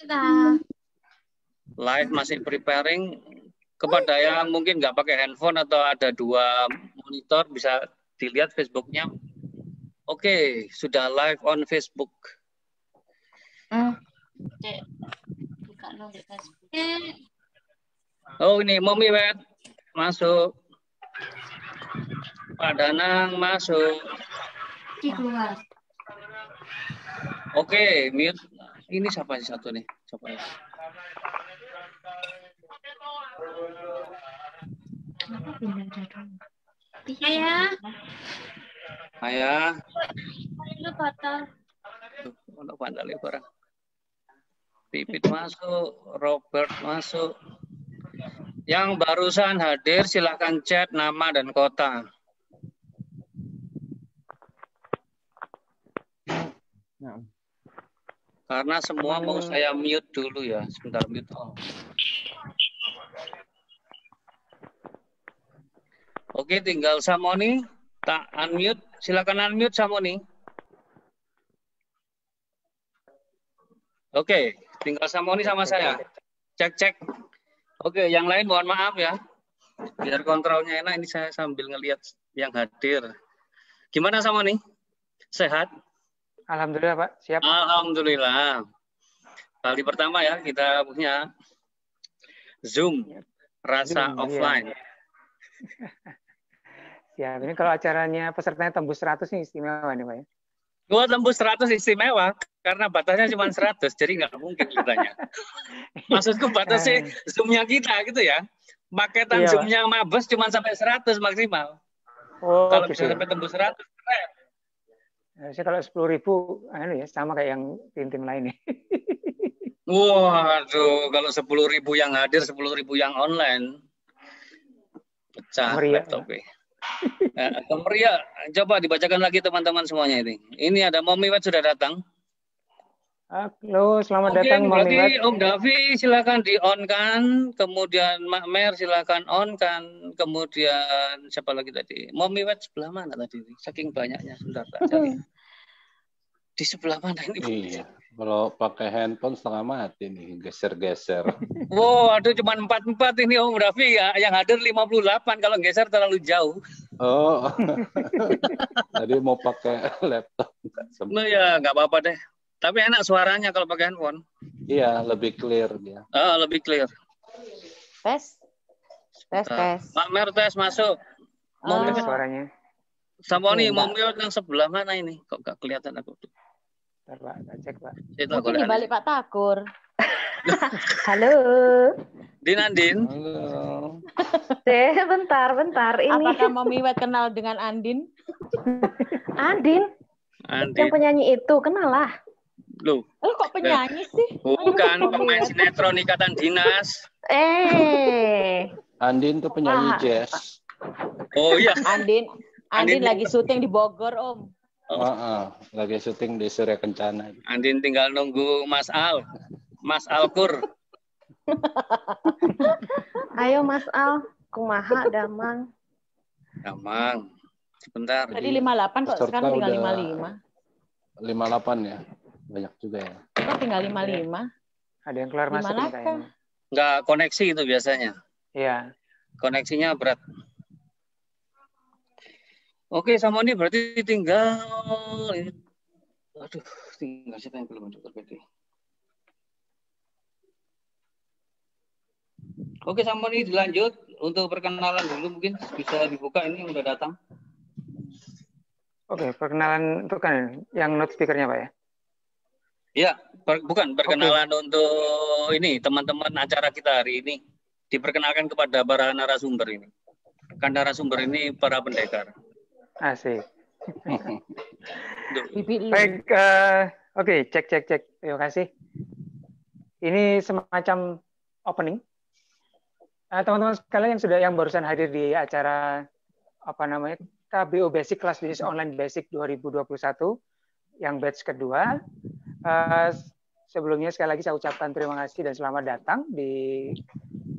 Sudah. Live masih preparing. Kepada yang mungkin nggak pakai handphone atau ada 2 monitor, bisa dilihat Facebooknya. Oke, sudah live on Facebook. Buka di Facebook. Oh, ini Mommy Wet masuk. Pak Danang masuk. Keluar. Oke, mute. Ini siapa sih satu nih? Coba ya. Ayah. Ayah. Lu patah. Untuk pandal barang. Pipit masuk, Robert masuk. Yang barusan hadir silakan chat nama dan kota. Karena semua mau saya mute dulu ya, sebentar mute. Oke, tinggal Samoni, tak unmute, silakan unmute Samoni. Oke, tinggal Samoni sama saya. Cek. Oke, yang lain mohon maaf ya. Biar kontrolnya enak, ini saya sambil ngelihat yang hadir. Gimana Samoni? Sehat? Alhamdulillah Pak, siap. Alhamdulillah. Kali pertama ya kita punya Zoom rasa offline. Ya, ini kalau acaranya pesertanya tembus 100 nih istimewa nih Pak ya. Gua tembus 100 istimewa karena batasnya cuma 100, jadi nggak mungkin kitanya. Maksudku batasnya Zoom-nya kita gitu ya. Paketan Zoom-nya Mabes cuma sampai 100 maksimal. Oh, kalau gitu bisa sampai tembus 100, keren. Saya kalau 10.000 ya sama kayak yang tim-tim lain nih. Waduh, kalau 10.000 yang hadir, 10.000 yang online. Pecah laptopnya. Meriah, coba dibacakan lagi teman-teman semuanya ini. Ini ada Mommy Wet sudah datang. Halo, selamat datang Mommy Wet. Om Davi silakan di-on-kan, kemudian Mak Mer silakan on-kan, kemudian siapa lagi tadi? Mommy Wet sebelah mana tadi? Saking banyaknya, sebentar tak cari. Di sebelah mana ini? Iya, kalau pakai handphone setengah mati nih, geser-geser. Wow, aduh cuma 44 ini Om Davi ya, yang hadir 58 kalau geser terlalu jauh. Oh, tadi mau pakai laptop. Nah ya, nggak apa-apa deh. Tapi enak suaranya kalau pakai handphone. Iya, lebih clear dia. Lebih clear. Tes. Mak Mer tes masuk. Mau suaranya. Samoni, mau yang sebelah mana ini? Kok nggak kelihatan aku tuh? Bentar, Pak, cek Pak. Mungkin di balik Pak Takur. Halo. Andin. Halo. Bentar. Ini. Apakah Mommy Wet kenal dengan Andin? Andin. Yang penyanyi itu, kenal lah. Loh. Kok penyanyi sih? Bukan, pemain sinetron Ikatan Dinas. Andin tuh penyanyi jazz. Oh iya. Andin lagi syuting di Bogor, Om. Lagi syuting di Surya Kencana. Andin tinggal nunggu Mas Alkur. Ayo Mas Al, kumaha damang. Sebentar. Tadi 58 kok, sekarang tinggal 55. 58 ya, banyak juga ya. Kok tinggal 55? Ada yang keluar masuk kayaknya. Nggak koneksi itu biasanya. Iya. Koneksinya berat. Oke, sama ini berarti tinggal siapa yang belum terpilih? Oke, sama ini dilanjut untuk perkenalan dulu mungkin bisa dibuka ini yang udah datang. Oke, perkenalan itu kan yang note speakernya Pak ya? Iya, bukan perkenalan untuk ini teman-teman acara kita hari ini. Diperkenalkan kepada para narasumber ini. Kan narasumber ini para pendekar. Asik. Baik, oke, cek. Terima kasih. Ini semacam opening. Teman-teman sekalian yang barusan hadir di acara KBO Basic Class Business Online Basic 2021 yang batch kedua. Sebelumnya sekali lagi saya ucapkan terima kasih dan selamat datang di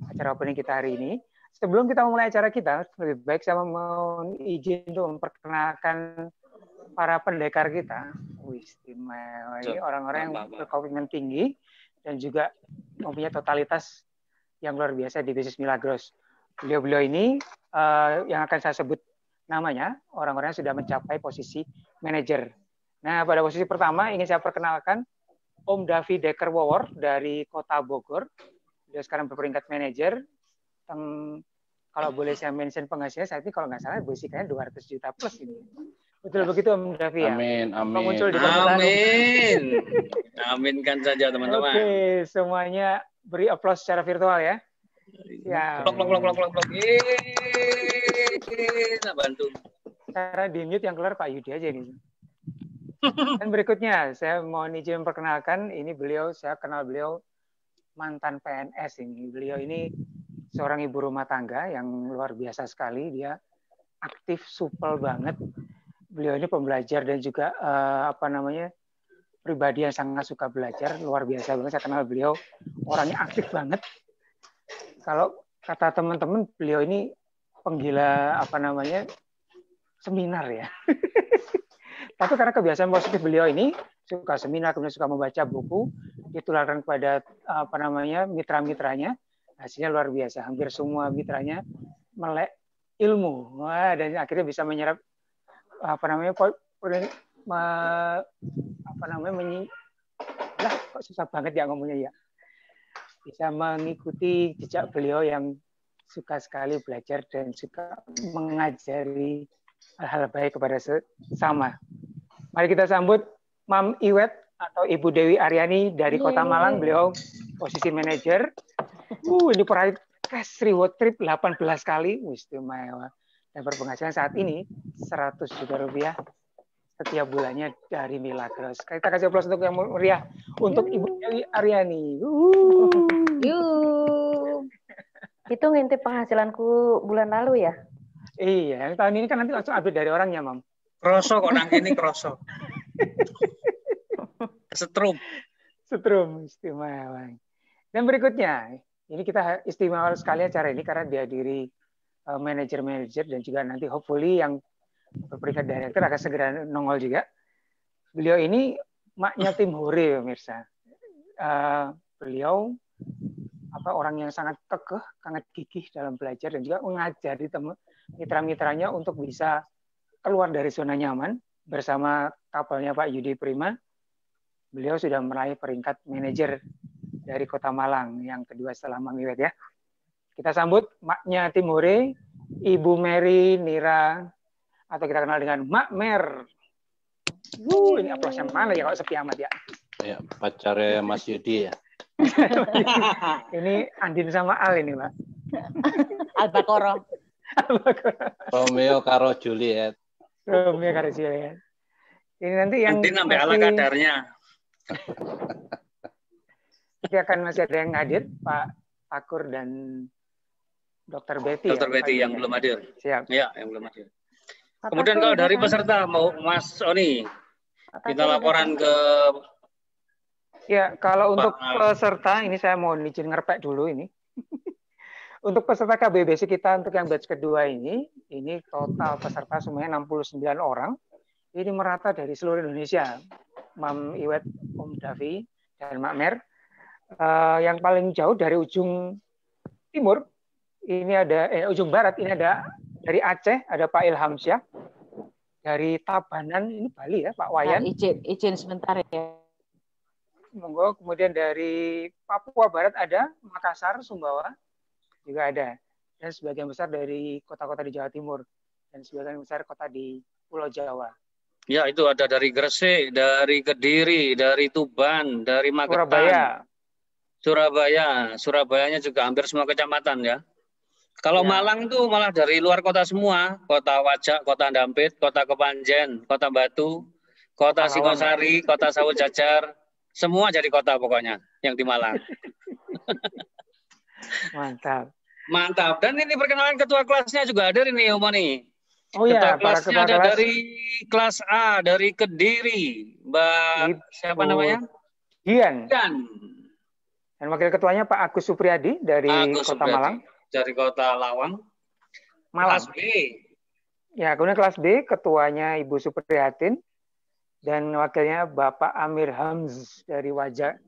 acara opening kita hari ini. Sebelum kita memulai acara kita, lebih baik saya mohon izin untuk memperkenalkan para pendekar kita, istimewa, ini orang-orang yang berkomitmen tinggi dan juga mempunyai totalitas yang luar biasa di bisnis Milagros. Beliau-beliau ini yang akan saya sebut namanya, orang-orang yang sudah mencapai posisi manajer. Nah, pada posisi pertama ingin saya perkenalkan Om Davi Dekker Wowor dari Kota Bogor. Dia sekarang berperingkat manajer. Kalau boleh saya mention penghasilannya saat ini kalau nggak salah basicnya 200 juta plus ini. Betul begitu Om Davi ya? Amin, amin. Muncul di amin. Aminkan saja teman-teman. Oke, semuanya beri aplaus secara virtual ya. Ya. Plok. Nah, bantu. Cara di mute yang keluar Pak Yudi aja nih. Dan berikutnya saya mohon izin memperkenalkan, ini beliau, saya kenal beliau mantan PNS ini. Beliau ini seorang ibu rumah tangga yang luar biasa sekali, dia aktif, supel banget. Beliau ini pembelajar dan juga pribadi yang sangat suka belajar, luar biasa banget. Saya kenal beliau orangnya aktif banget. Kalau kata teman-teman, beliau ini penggila seminar ya. Tapi karena kebiasaan positif beliau ini suka seminar, kemudian suka membaca buku, ditularkan kepada mitra-mitranya, hasilnya luar biasa. Hampir semua mitranya melek ilmu, dan akhirnya bisa menyerap kok susah banget ya ngomongnya ya. Bisa mengikuti jejak beliau yang suka sekali belajar dan suka mengajari hal-hal baik kepada sesama. Mari kita sambut Mam Iwet atau Ibu Dewi Aryani dari Kota Malang. Beliau posisi manajer. Ini peraih cash reward trip 18 kali. Istimewa. Dan berpenghasilan saat ini 100 juta rupiah setiap bulannya dari Milagros. Kita kasih aplaus untuk yang meriah untuk Ibu Dewi Aryani. Itu ngintip penghasilanku bulan lalu ya? Iya, yang tahun ini kan nanti langsung update dari orangnya, Mam. Kroso kok nang kene kroso. Setrum istimewa. Dan berikutnya, ini kita istimewa sekali acara ini karena dihadiri manajer-manajer dan juga nanti hopefully yang berperingkat direktur akan segera nongol juga. Beliau ini maknya tim Hore, pemirsa. Beliau orang yang sangat kekeh, sangat gigih dalam belajar dan juga mengajari mitra-mitranya untuk bisa keluar dari zona nyaman bersama kapalnya Pak Yudi Prima. Beliau sudah meraih peringkat manajer dari Kota Malang yang kedua setelah Mang Iwet ya. Kita sambut maknya tim Hore, Ibu Mary Nira atau kita kenal dengan Mak Mer. Ini aplausnya mana ya kalau sepi amat ya? Ya, pacarnya Mas Yudi ya. Ini Andin sama Al ini, Pak. Albakoro. Romeo karo Juliet. Ini nanti yang Andin sampai ala kadarnya. Nanti akan masih ada yang hadir, Pak Takur dan Dr. Betty. Dr. Betty yang belum hadir. Siap. Ya, yang belum hadir. Kemudian kalau dari peserta mau Mas Oni, kita laporan ke. Ya, kalau untuk peserta ini saya mau izin ngerpek dulu ini. Untuk peserta KBBC kita untuk yang batch kedua ini total peserta semuanya 69 orang. Ini merata dari seluruh Indonesia. Mam Iwet, Om Davi, dan Mak Mer. Yang paling jauh dari ujung timur, ini ada ujung barat, ini ada dari Aceh, ada Pak Ilham Syah. Dari Tabanan, ini Bali ya, Pak Wayan. Izin sebentar ya. Monggo. Kemudian dari Papua Barat ada, Makassar, Sumbawa juga ada, dan sebagian besar dari kota-kota di Jawa Timur dan sebagian besar kota di Pulau Jawa. Ya, itu ada dari Gresik, dari Kediri, dari Tuban, dari Magetan, Surabayanya juga hampir semua kecamatan ya. Kalau ya. Malang itu malah dari luar kota semua, Kota Wajak, Kota Dampit, Kota Kepanjen, Kota Batu, Kota Singosari, Kota Sawo Jajar. Semua jadi kota pokoknya yang di Malang. Mantap. Dan ini perkenalan ketua kelasnya juga ada ini, Om Oni. Oh iya, ketua kelasnya ada dari kelas A dari Kediri, Mbak siapa namanya? Dian. Dan wakil ketuanya Pak Agus Supriyadi dari Kota Malang. Dari Kota Lawang. Malang. Kelas B. Ya, kemudian kelas B ketuanya Ibu Supriyatin dan wakilnya Bapak Amir Hamz dari Wajak.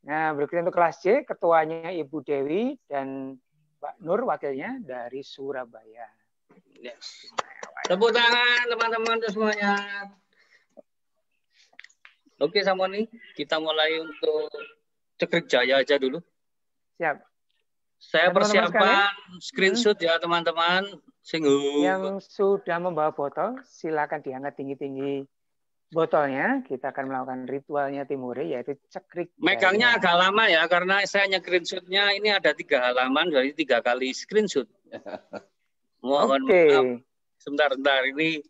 Nah, berikutnya untuk kelas C, ketuanya Ibu Dewi dan Mbak Nur wakilnya dari Surabaya. Yes. Tepuk tangan teman-teman semuanya. Oke, Samoni, kita mulai untuk Cekrik Jaya aja dulu. Siap. Saya persiapan screenshot ya teman-teman. Yang sudah membawa botol, silakan diangkat tinggi-tinggi botolnya. Kita akan melakukan ritualnya Timure, yaitu Cekrik Jaya. Megangnya agak lama ya, karena saya screenshotnya ini ada 3 halaman, jadi 3 kali screenshot. Mohon maaf. Sebentar, ini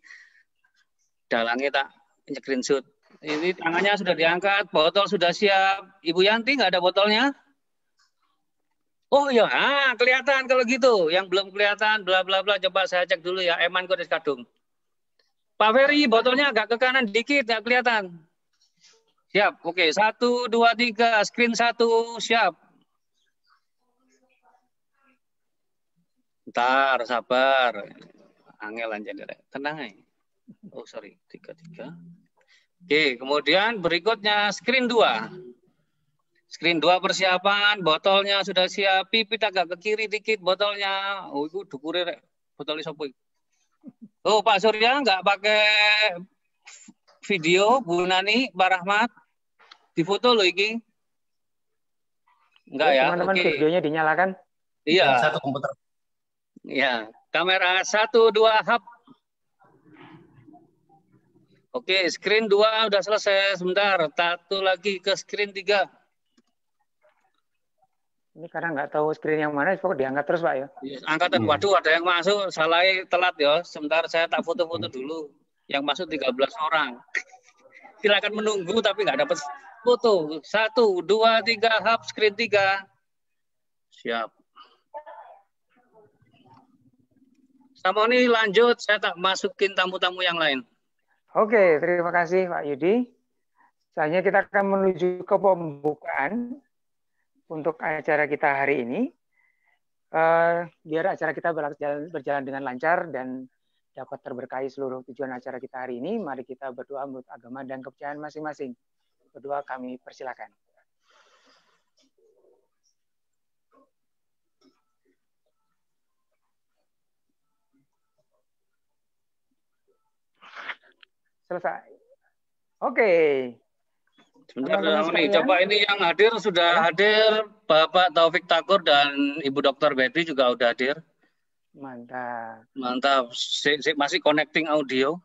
dalangnya tak screenshot. Ini tangannya sudah diangkat, botol sudah siap. Ibu Yanti nggak ada botolnya? Oh iya, kelihatan kalau gitu. Yang belum kelihatan, bla bla bla. Coba saya cek dulu ya. Eman Kodes Kadung. Pak Ferry, botolnya agak ke kanan dikit, nggak kelihatan. Siap, oke. 1, 2, 3, screen 1, siap. Bentar, sabar. Angel aja, tenang aja. Oh sorry, 3. Oke, kemudian berikutnya screen 2. Screen 2 persiapan, botolnya sudah siap, pipit agak ke kiri dikit botolnya. Oh, itu dukure rek. Botolnya sopo. Oh, Pak Surya nggak pakai video, Bu Nani, Pak Rahmat. Difoto loh iki. Enggak ya? Teman-teman, videonya dinyalakan. Iya. Satu komputer. Iya, kamera 1, 2, hap. Oke, screen 2 udah selesai. Sebentar, satu lagi ke screen 3. Ini karena nggak tahu screen yang mana, pokoknya diangkat terus, Pak ya. Angkatan, waduh ada yang masuk, salahnya telat ya. Sebentar saya tak foto-foto dulu. Yang masuk 13 orang. Silakan menunggu tapi nggak dapat foto. 1, 2, 3, hap, screen 3. Siap. Sama ini lanjut, saya tak masukin tamu-tamu yang lain. Oke, terima kasih Pak Yudi. Selanjutnya kita akan menuju ke pembukaan untuk acara kita hari ini. Biar acara kita berjalan dengan lancar dan dapat terberkahi seluruh tujuan acara kita hari ini, mari kita berdoa menurut agama dan kepercayaan masing-masing. Berdoa kami persilakan. Selesai. Oke. Sebentar, coba ini yang hadir sudah hadir Bapak Taufik Takur dan Ibu Dr. Betty juga udah hadir. Mantap. Mantap. Masih connecting audio.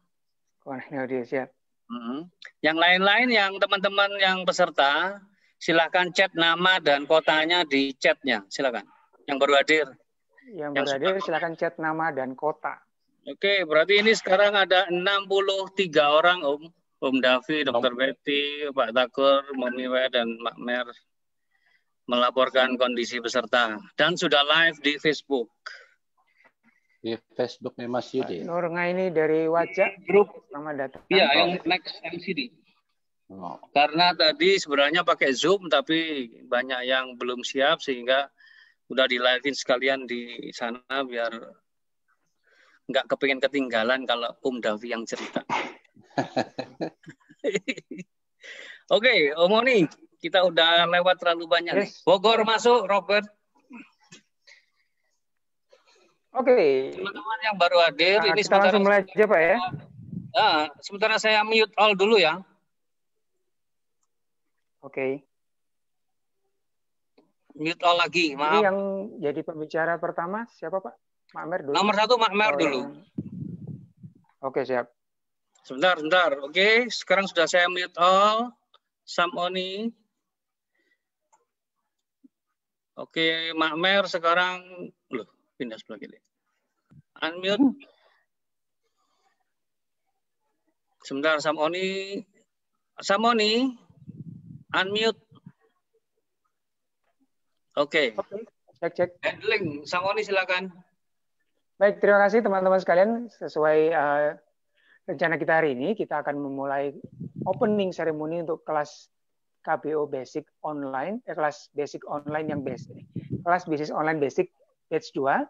Connecting audio, siap. Yang lain-lain yang teman-teman yang peserta silakan chat nama dan kotanya di chatnya. Silakan. Yang baru hadir. Yang baru hadir silakan chat nama dan kota. Oke, berarti ini sekarang ada 63 orang, Om Davi, Dr. Betty, Pak Takur, Mami W, dan Mak Mer melaporkan kondisi peserta. Dan sudah live di Facebook. Di Facebooknya Mas Yudi. Nurga ini dari Wajak. Grup. Selamat datang. Iya, yang next MCD. Oh. Karena tadi sebenarnya pakai Zoom, tapi banyak yang belum siap, sehingga udah di live-in sekalian di sana, biar nggak kepingin ketinggalan kalau Davi yang cerita. Oke, Om Oni, kita udah lewat terlalu banyak. Yes. Bogor masuk, Robert. Oke. Teman-teman yang baru hadir, ini kita langsung mulai aja, Pak ya. Sementara saya mute all dulu ya. Oke. Mute all lagi, maaf. Ini yang jadi pembicara pertama siapa, Pak? Mak Mer dulu. Nomor 1 Mak Mer dulu. Oke, siap. Sebentar. Oke, sekarang sudah saya mute all. Samoni. Oke, Mak Mer sekarang pindah sebelah kiri. Unmute. Sebentar, Samoni. Unmute. Oke. Cek. Handling, Samoni silakan. Baik, terima kasih teman-teman sekalian. Sesuai rencana kita hari ini, kita akan memulai opening ceremony untuk kelas KBO Basic Online, kelas Basic Online yang basic. Kelas Bisnis Online Basic Batch 2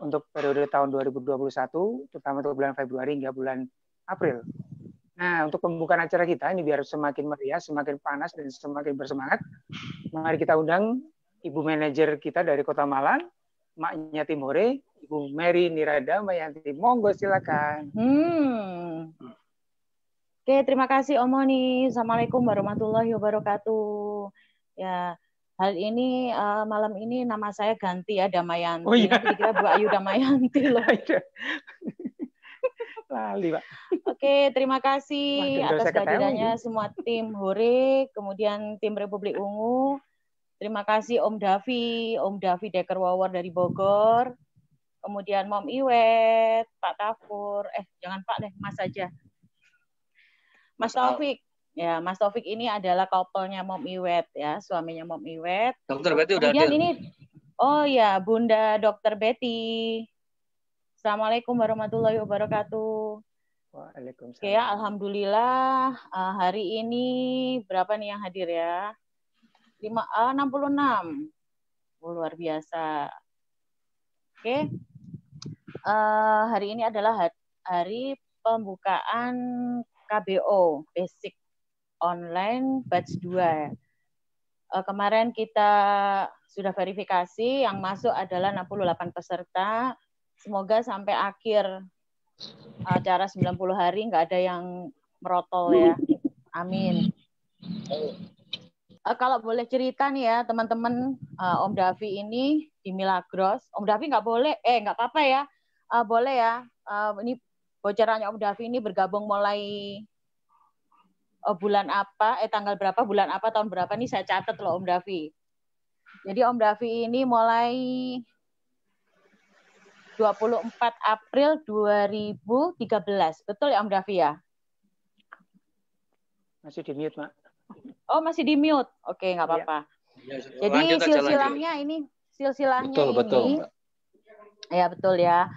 untuk periode tahun 2021, terutama untuk bulan Februari hingga bulan April. Nah, untuk pembukaan acara kita ini biar semakin meriah, semakin panas, dan semakin bersemangat, mari kita undang Ibu Manajer kita dari Kota Malang, maknya Tim Hore, Ibu Mary Nirada Mayanti. Monggo silakan. Oke, terima kasih Om Moni. Assalamualaikum warahmatullahi wabarakatuh. Ya, ini malam ini nama saya ganti ya, Damayanti. Oh iya. Nanti dikira Bu Ayu Damayanti loh. Lali, Pak. Oke, terima kasih atas kehadirannya semua tim Hore, kemudian tim Republik Ungu. Terima kasih Om Davi Dekerwawar dari Bogor. Kemudian Mom Iwet, Pak Tafur, jangan Pak deh, Mas aja. Mas Taufik. Ya, Mas Taufik ini adalah couple-nya Mom Iwet ya, suaminya Mom Iwet. Dokter Betty udah ada. Oh ya, Bunda Dokter Betty. Assalamualaikum warahmatullahi wabarakatuh. Waalaikumsalam. Oke ya, alhamdulillah hari ini berapa nih yang hadir ya? 66. Luar biasa. Oke. Hari ini adalah hari pembukaan KBO, Basic Online Batch 2. Kemarin kita sudah verifikasi, yang masuk adalah 68 peserta. Semoga sampai akhir acara 90 hari nggak ada yang merotol ya. Amin. Kalau boleh cerita nih ya teman-teman, Om Davi ini di Milagros. Om Davi nggak boleh, nggak apa-apa ya. Boleh ya. Ini bocorannya Om Davi ini bergabung mulai bulan apa, tanggal berapa, bulan apa, tahun berapa nih saya catat loh Om Davi. Jadi Om Davi ini mulai 24 April 2013. Betul ya Om Davi ya? Masih di mute, Mak. Oh, masih di mute. Oke, nggak apa-apa. Ya. Jadi silsilahnya ini. Betul. Ya, betul ya.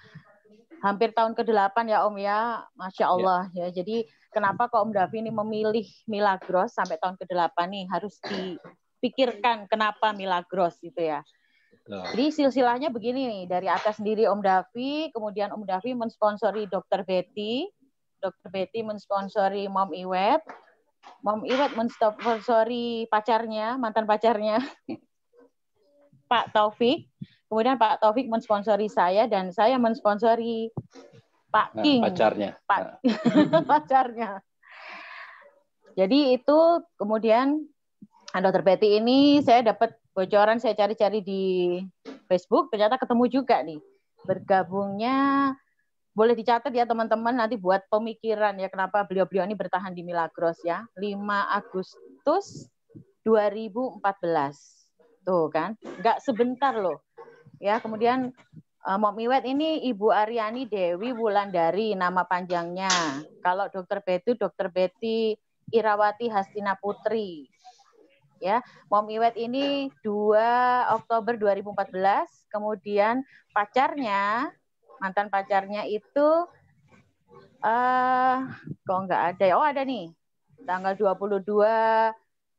Hampir tahun ke-8 ya Om ya. Masya Allah ya. Jadi kenapa kok Om Davi ini memilih Milagros sampai tahun ke-8 nih? Harus dipikirkan kenapa Milagros gitu ya. Jadi silsilahnya begini nih, dari atas sendiri Om Davi, kemudian Om Davi mensponsori Dokter Betty mensponsori Mom Iwet mensponsori pacarnya, mantan pacarnya, Pak Taufik, kemudian Pak Taufik mensponsori saya, dan saya mensponsori Pak King. Pacarnya. Pacarnya. Jadi itu kemudian Dokter Betty ini saya dapat bocoran, saya cari-cari di Facebook, ternyata ketemu juga nih. Bergabungnya, boleh dicatat ya teman-teman, nanti buat pemikiran ya kenapa beliau-beliau ini bertahan di Milagros ya. 5 Agustus 2014. Tuh kan, nggak sebentar loh. Ya, kemudian Mom Iwet ini Ibu Aryani Dewi Wulandari nama panjangnya. Kalau Dokter Betty Irawati Hastina Putri. Ya, Mom Iwet ini 2 Oktober 2014, kemudian mantan pacarnya itu kok nggak ada ya? Oh, ada nih. Tanggal 22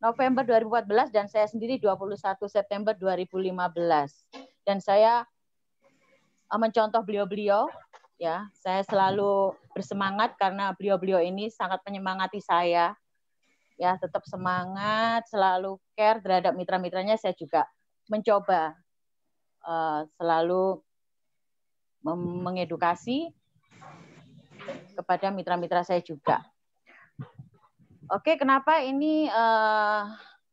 November 2014 dan saya sendiri 21 September 2015. Dan saya mencontoh beliau-beliau ya. Saya selalu bersemangat karena beliau-beliau ini sangat menyemangati saya. Ya, tetap semangat, selalu care terhadap mitra-mitranya. Saya juga mencoba selalu mengedukasi kepada mitra-mitra saya juga. Oke, kenapa ini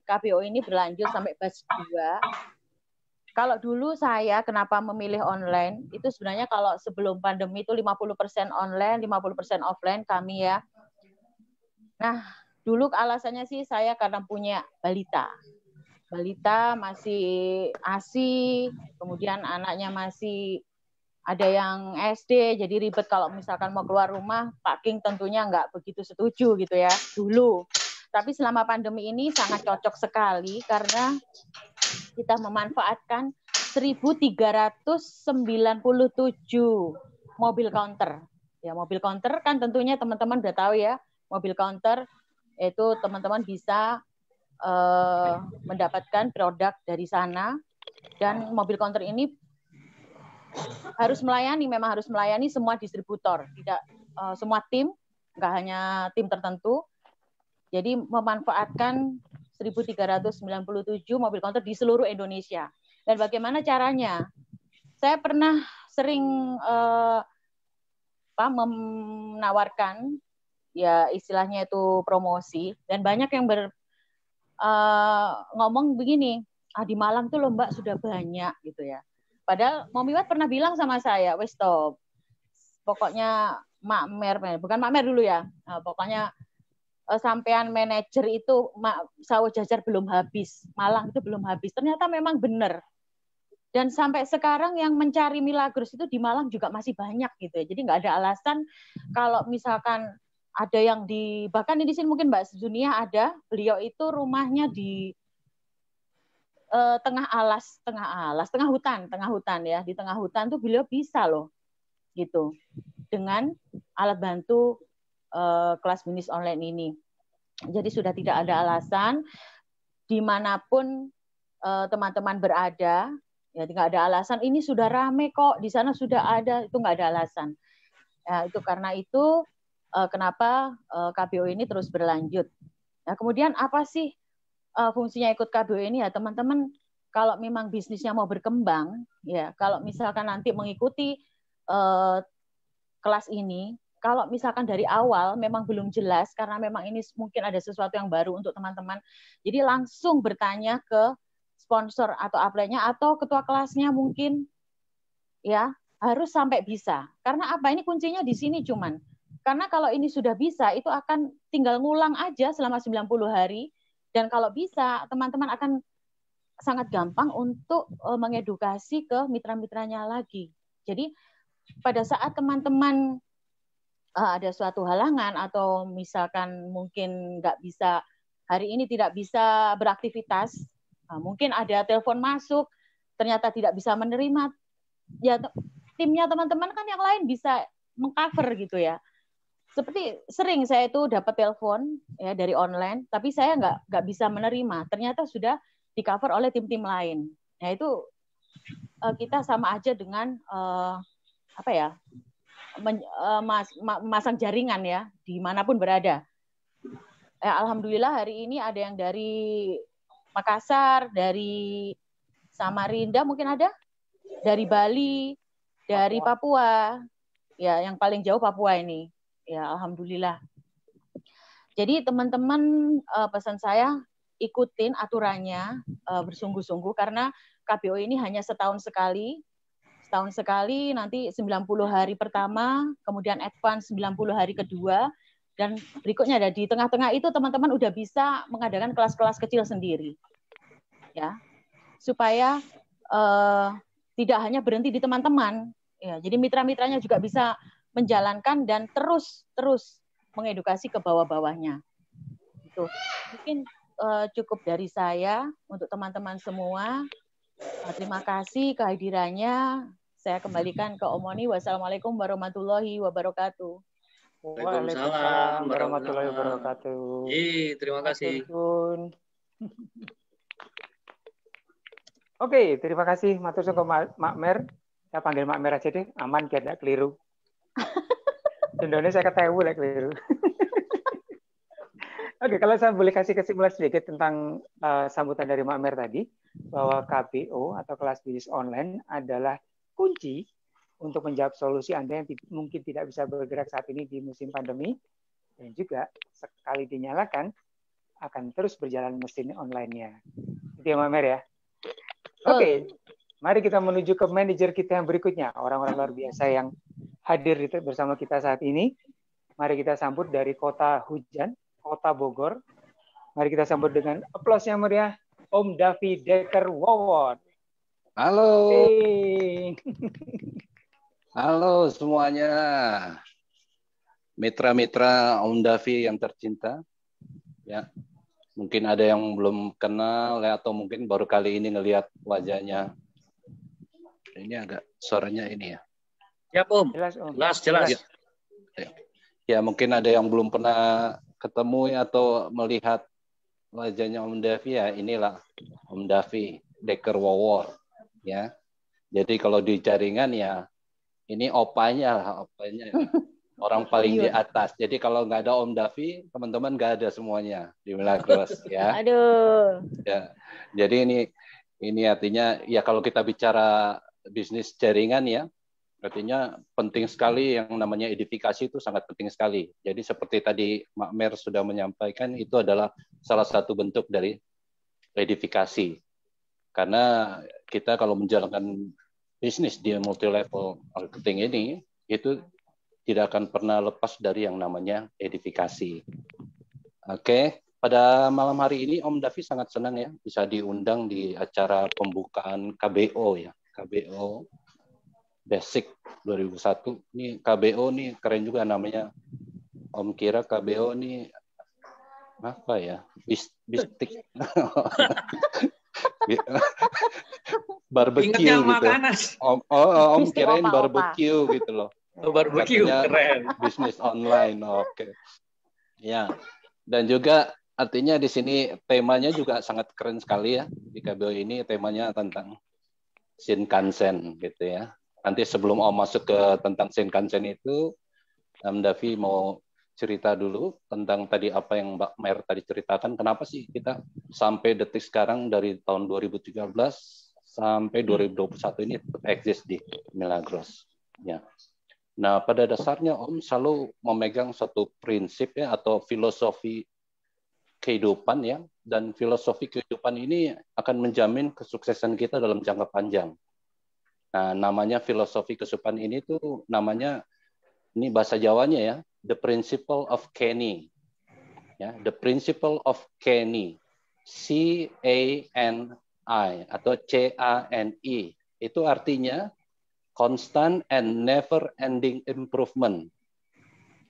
KBO ini berlanjut sampai batch 2? Kalau dulu saya kenapa memilih online, itu sebenarnya kalau sebelum pandemi itu 50% online, 50% offline kami ya. Nah, dulu alasannya sih saya karena punya balita. Balita masih ASI, kemudian anaknya masih ada yang SD, jadi ribet kalau misalkan mau keluar rumah, Pak King tentunya nggak begitu setuju gitu ya, dulu. Tapi selama pandemi ini sangat cocok sekali karena kita memanfaatkan 1.397 mobil counter. Ya, mobil counter kan tentunya teman-teman udah tahu ya, mobil counter itu teman-teman bisa mendapatkan produk dari sana, dan mobil counter ini memang harus melayani semua distributor, tidak semua tim nggak hanya tim tertentu. Jadi memanfaatkan 1.397 mobil counter di seluruh Indonesia. Dan bagaimana caranya? Saya pernah sering menawarkan, ya istilahnya itu promosi, dan banyak yang ngomong begini, di Malang tuh loh Mbak sudah banyak gitu ya. Padahal Momiwat pernah bilang sama saya, wes stop, pokoknya Makmer, bukan Makmer dulu ya, pokoknya sampean manajer itu sawo jajar belum habis, Malang itu belum habis. Ternyata memang benar. Dan sampai sekarang yang mencari Milagros itu di Malang juga masih banyak gitu ya. Jadi nggak ada alasan kalau misalkan ada yang bahkan di sini mungkin Mbak Dunia ada, beliau itu rumahnya di tengah hutan ya. Di tengah hutan tuh beliau bisa loh gitu dengan alat bantu kelas bisnis online ini. Jadi sudah tidak ada alasan dimanapun teman-teman berada, ya tidak ada alasan ini sudah rame kok, di sana sudah ada, itu nggak ada alasan. Ya, itu karena itu kenapa KBO ini terus berlanjut. Nah, kemudian apa sih fungsinya ikut KBO ini ya teman-teman? Kalau memang bisnisnya mau berkembang, ya kalau misalkan nanti mengikuti kelas ini, kalau misalkan dari awal memang belum jelas karena memang ini mungkin ada sesuatu yang baru untuk teman-teman, jadi langsung bertanya ke sponsor atau upline-nya atau ketua kelasnya mungkin, ya harus sampai bisa. Karena apa? Ini kuncinya di sini cuman. Karena kalau ini sudah bisa, itu akan tinggal ngulang aja selama 90 hari. Dan kalau bisa, teman-teman akan sangat gampang untuk mengedukasi ke mitra-mitranya lagi. Jadi pada saat teman-teman ada suatu halangan atau misalkan mungkin nggak bisa, hari ini tidak bisa beraktivitas, mungkin ada telepon masuk, ternyata tidak bisa menerima, ya timnya teman-teman kan yang lain bisa mengcover gitu ya. Seperti sering saya itu dapat telepon ya dari online, tapi saya nggak bisa menerima. Ternyata sudah di cover oleh tim-tim lain. Nah itu kita sama aja dengan memasang jaringan ya dimanapun berada. Alhamdulillah hari ini ada yang dari Makassar, dari Samarinda mungkin ada, dari Bali, dari Papua, ya yang paling jauh Papua ini. Ya, alhamdulillah. Jadi teman-teman pesan saya ikutin aturannya bersungguh-sungguh karena KBO ini hanya setahun sekali. Setahun sekali, nanti 90 hari pertama, kemudian advance 90 hari kedua, dan berikutnya ada di tengah-tengah itu teman-teman udah bisa mengadakan kelas-kelas kecil sendiri. Ya. Supaya tidak hanya berhenti di teman-teman, ya. Jadi mitra-mitranya juga bisa menjalankan dan terus mengedukasi ke bawah-bawahnya. Itu mungkin cukup dari saya untuk teman-teman semua. Terima kasih kehadirannya. Saya kembalikan ke Omoni. Wassalamualaikum warahmatullahi wabarakatuh. Waalaikumsalam warahmatullahi wabarakatuh. Terima kasih. Oke, terima kasih matur suwun Mak Mer. Saya panggil Mak Mer aja deh, aman biar tidak keliru. Indonesia ketewu lah keliru. Oke, kalau saya boleh kasih kesimpulan sedikit tentang sambutan dari Mak Mer tadi, bahwa KBO atau kelas bisnis online adalah kunci untuk menjawab solusi Anda yang mungkin tidak bisa bergerak saat ini di musim pandemi, dan juga sekali dinyalakan akan terus berjalan mesin online-nya. Itu ya Mak Mer ya. Oke, mari kita menuju ke manajer kita yang berikutnya, orang-orang luar biasa yang hadir bersama kita saat ini. Mari kita sambut dari kota hujan, Kota Bogor. Mari kita sambut dengan aplaus yang meriah, Om Davi Decker Wawon. Halo. Hey. Halo semuanya. Mitra-mitra Om Davi yang tercinta. Ya. Mungkin ada yang belum kenal ya, atau mungkin baru kali ini ngelihat wajahnya. Ini agak suaranya ini ya. Ya, Om. Jelas. Ya, mungkin ada yang belum pernah ketemu ya, atau melihat wajahnya Om Davi ya. Inilah Om Davi Decker Wawon ya. Jadi kalau di jaringan ya ini opanya lah, opanya. Orang paling di Buyut. atas. Jadi kalau nggak ada Om Davi, teman-teman nggak ada semuanya di Milagros ya. Aduh. Ya. Jadi ini artinya ya kalau kita bicara bisnis jaringan ya, artinya penting sekali yang namanya edifikasi itu sangat penting sekali. Jadi seperti tadi Mak Mer sudah menyampaikan, itu adalah salah satu bentuk dari edifikasi. Karena kita kalau menjalankan bisnis di multi level marketing ini, itu tidak akan pernah lepas dari yang namanya edifikasi. Oke, pada malam hari ini Om Davi sangat senang ya bisa diundang di acara pembukaan KBO ya. KBO Basic 2001. Ini KBO nih keren juga namanya. Om kira KBO nih apa ya? Bistik. Barbecue Ingatnya gitu. makanan. Om Bistik kirain opa-opa. barbecue gitu loh. Barbecue Katanya keren. bisnis online. Oke. Ya. Dan juga artinya di sini temanya juga sangat keren sekali ya. Di KBO ini temanya tentang Shinkansen gitu ya. Nanti sebelum Om masuk ke tentang Shinkansen itu, Om Davi mau cerita dulu tentang tadi apa yang Mbak Mer tadi ceritakan. Kenapa sih kita sampai detik sekarang dari tahun 2013 sampai 2021 ini tetap eksis di Milagros. Ya. Nah, pada dasarnya Om selalu memegang satu prinsip ya atau filosofi kehidupan ya, dan filosofi kehidupan ini akan menjamin kesuksesan kita dalam jangka panjang. Nah, namanya filosofi kehidupan ini tuh namanya, ini bahasa Jawanya ya, the principle of Kenny. Ya, the principle of Kenny. C-A-N-I atau C-A-N-I. Itu artinya constant and never ending improvement.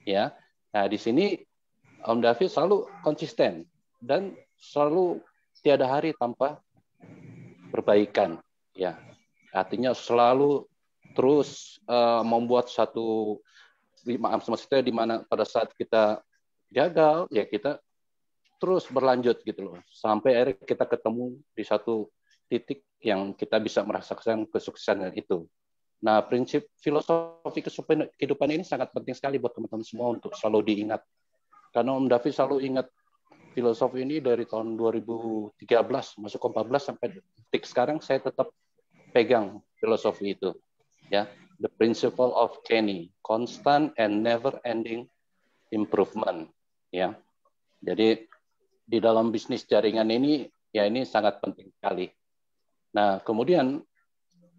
Ya. Nah, di sini Om Davi selalu konsisten dan selalu tiada hari tanpa perbaikan. Ya. Artinya selalu terus membuat satu maksudnya di mana pada saat kita gagal ya kita terus berlanjut gitu loh sampai akhirnya kita ketemu di satu titik yang kita bisa merasakan kesuksesan itu. Nah, prinsip filosofi kehidupan ini sangat penting sekali buat teman-teman semua untuk selalu diingat. Karena Om Davi selalu ingat filosofi ini dari tahun 2013 masuk ke 14 sampai detik sekarang saya tetap pegang filosofi itu. Ya, the principle of Kenny, constant and never ending improvement. Ya. Jadi di dalam bisnis jaringan ini ya ini sangat penting sekali. Nah, kemudian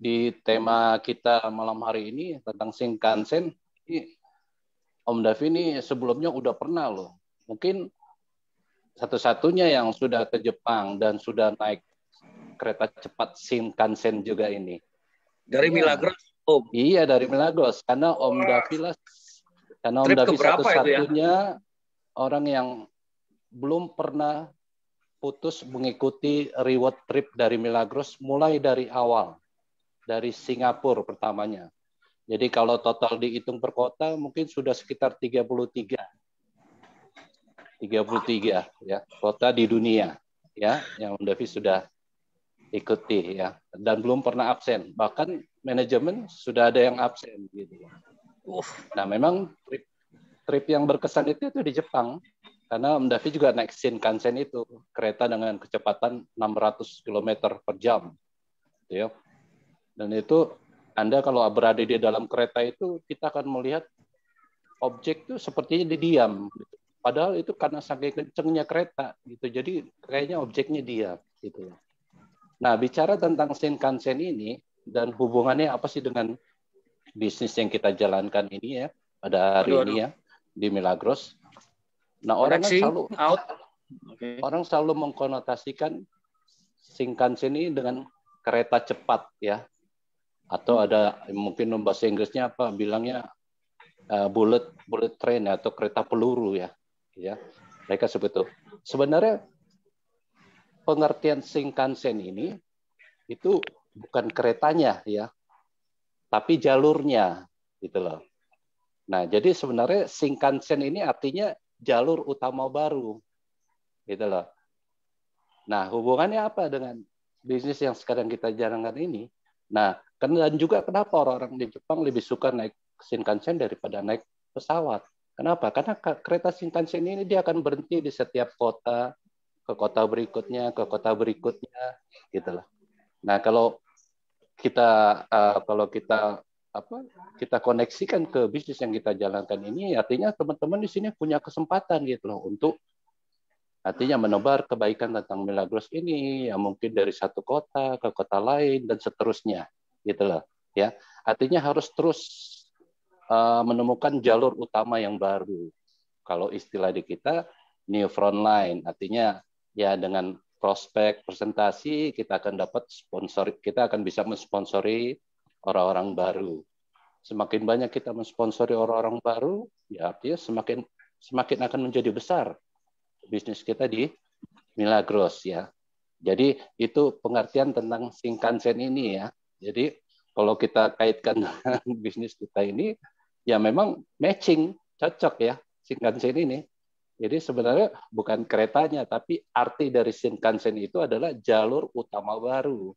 di tema kita malam hari ini tentang Shinkansen, Om Davi ini sebelumnya udah pernah loh. Mungkin satu-satunya yang sudah ke Jepang dan sudah naik kereta cepat Shinkansen juga ini. Dari Milagros, Om. Iya, dari Milagros. Karena Om Davi lah, karena Om Davi satu-satunya orang yang belum pernah putus mengikuti reward trip dari Milagros mulai dari awal. Dari Singapura pertamanya. Jadi kalau total dihitung per kota mungkin sudah sekitar 33 ya kota di dunia ya yang Om Davi sudah ikuti ya dan belum pernah absen. Bahkan manajemen sudah ada yang absen gitu. Nah, memang trip yang berkesan itu di Jepang karena Om Davi juga naik Shinkansen itu kereta dengan kecepatan 600 km per jam gitu ya. Dan itu Anda kalau berada di dalam kereta itu kita akan melihat objek itu sepertinya diam. Padahal itu karena saking kencengnya kereta gitu. Jadi kayaknya objeknya diam gitu. Nah, bicara tentang Shinkansen ini dan hubungannya apa sih dengan bisnis yang kita jalankan ini ya pada hari ini ya di Milagros. Nah, orang selalu mengkonotasikan Shinkansen ini dengan kereta cepat ya. Atau ada mungkin bahasa Inggrisnya apa bilangnya bullet train atau kereta peluru ya mereka sebut itu. Sebenarnya pengertian Shinkansen ini itu bukan keretanya ya tapi jalurnya gitu loh. Nah, jadi sebenarnya Shinkansen ini artinya jalur utama baru gitu loh. Nah, hubungannya apa dengan bisnis yang sekarang kita jalankan ini? Nah, dan juga kenapa orang-orang di Jepang lebih suka naik Shinkansen daripada naik pesawat. Kenapa? Karena kereta Shinkansen ini dia akan berhenti di setiap kota, ke kota berikutnya, gitu loh. Nah, kalau kita kita koneksikan ke bisnis yang kita jalankan ini, artinya teman-teman di sini punya kesempatan gitu loh untuk artinya menebar kebaikan tentang Milagros ini, ya mungkin dari satu kota ke kota lain dan seterusnya, gitu loh. Ya, artinya harus terus menemukan jalur utama yang baru. Kalau istilah di kita new frontline, artinya ya dengan prospek presentasi kita akan dapat sponsor, kita akan bisa mensponsori orang-orang baru. Semakin banyak kita mensponsori orang-orang baru, ya artinya semakin akan menjadi besar bisnis kita di Milagros ya. Jadi itu pengertian tentang Shinkansen ini ya. Jadi kalau kita kaitkan dengan bisnis kita ini, ya memang matching, cocok ya Shinkansen ini. Jadi sebenarnya bukan keretanya, tapi arti dari Shinkansen itu adalah jalur utama baru.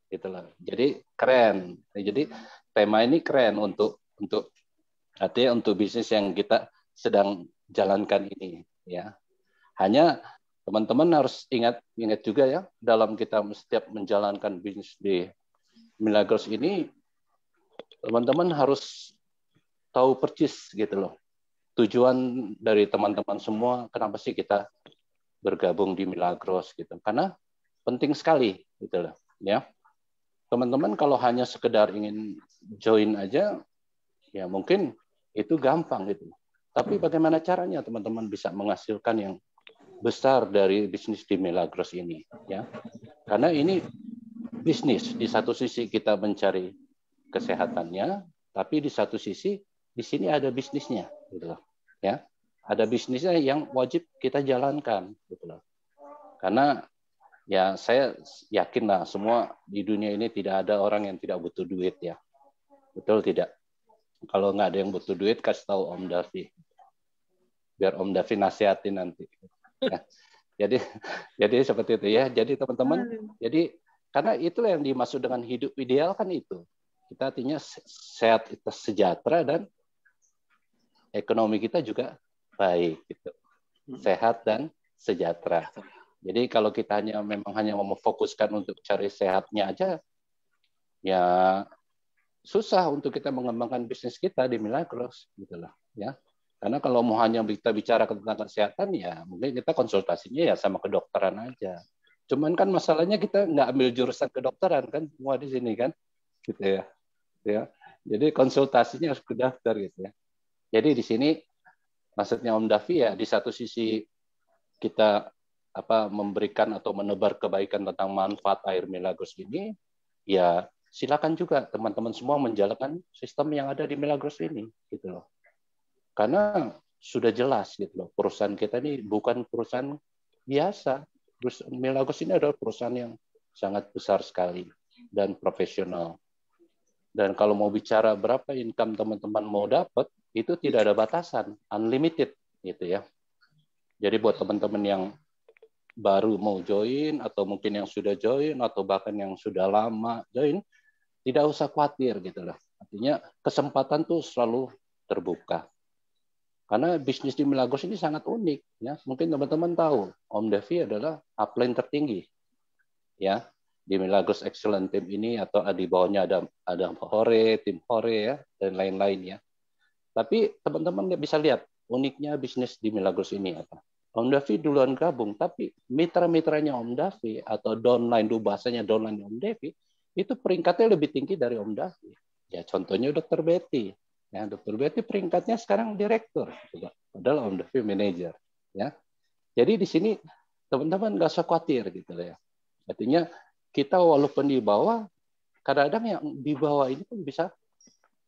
Itulah. Jadi keren. Jadi tema ini keren untuk artinya untuk bisnis yang kita sedang jalankan ini ya. Hanya teman-teman harus ingat juga ya, dalam kita setiap menjalankan bisnis di Milagros ini, teman-teman harus tahu persis gitu loh. Tujuan dari teman-teman semua, kenapa sih kita bergabung di Milagros gitu. Karena penting sekali gitu loh. Ya. Teman-teman kalau hanya sekedar ingin join aja, ya mungkin itu gampang gitu. Tapi bagaimana caranya teman-teman bisa menghasilkan yang besar dari bisnis di Milagros ini ya, karena ini bisnis, di satu sisi kita mencari kesehatannya, tapi di satu sisi di sini ada bisnisnya gitu loh ya, ada bisnisnya yang wajib kita jalankan gitu loh. Karena ya saya yakin lah semua di dunia ini tidak ada orang yang tidak butuh duit ya, betul tidak? Kalau nggak ada yang butuh duit, kasih tahu Om Davi biar Om Davi nasihatin nanti. Ya. Jadi seperti itu ya. Jadi teman-teman, jadi karena itulah yang dimaksud dengan hidup ideal kan itu. Kita artinya sehat, kita sejahtera dan ekonomi kita juga baik gitu. Sehat dan sejahtera. Jadi kalau kita memang hanya mau memfokuskan untuk cari sehatnya aja, ya susah untuk kita mengembangkan bisnis kita di Milagros gitu loh ya. Karena kalau mau hanya kita bicara tentang kesehatan, ya mungkin kita konsultasinya ya sama kedokteran aja. Cuman kan masalahnya kita nggak ambil jurusan kedokteran kan, semua di sini kan, gitu ya. Ya, jadi konsultasinya harus ke dokter gitu ya. Jadi di sini maksudnya Om Davi ya, di satu sisi kita memberikan atau menebar kebaikan tentang manfaat air Milagros ini, ya silakan juga teman-teman semua menjalankan sistem yang ada di Milagros ini, gitu loh. Karena sudah jelas gitu loh, perusahaan kita ini bukan perusahaan biasa. Milagros ini adalah perusahaan yang sangat besar sekali dan profesional. Dan kalau mau bicara berapa income teman-teman mau dapat, itu tidak ada batasan, unlimited gitu ya. Jadi buat teman-teman yang baru mau join, atau mungkin yang sudah join, atau bahkan yang sudah lama join, tidak usah khawatir gitu loh. Artinya kesempatan tuh selalu terbuka. Karena bisnis di Milagros ini sangat unik ya. Mungkin teman-teman tahu, Om Davi adalah upline tertinggi ya di Milagros Excellent Team ini, atau di bawahnya ada Hore, tim Hore ya, dan lain-lain ya. Tapi teman-teman bisa lihat uniknya bisnis di Milagros ini apa. Om Davi duluan gabung, tapi mitra-mitranya Om Davi atau downline, bahasanya downline Om Davi, itu peringkatnya lebih tinggi dari Om Davi. Ya contohnya Dr. Betty. Ya, Dr. Betty peringkatnya sekarang direktur, padahal Om Davi manajer. Ya, jadi di sini teman-teman nggak usah khawatir gitu ya. Artinya kita walaupun di bawah, kadang-kadang yang di bawah ini pun bisa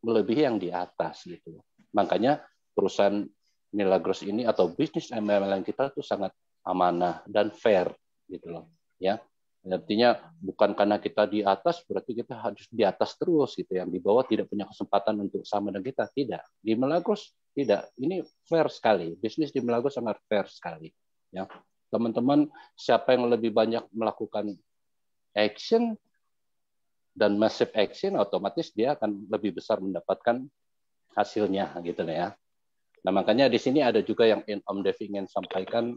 melebihi yang di atas gitu. Makanya perusahaan Milagros ini atau bisnis MLM kita itu sangat amanah dan fair gitu loh. Ya. Artinya bukan karena kita di atas berarti kita harus di atas terus gitu. Yang di bawah tidak punya kesempatan untuk sama dengan kita, tidak. Di Milagros tidak. Ini fair sekali. Bisnis di Milagros sangat fair sekali. Ya, teman-teman siapa yang lebih banyak melakukan action dan massive action, otomatis dia akan lebih besar mendapatkan hasilnya gitu ya. Nah, makanya di sini ada juga yang Om Devi ingin sampaikan,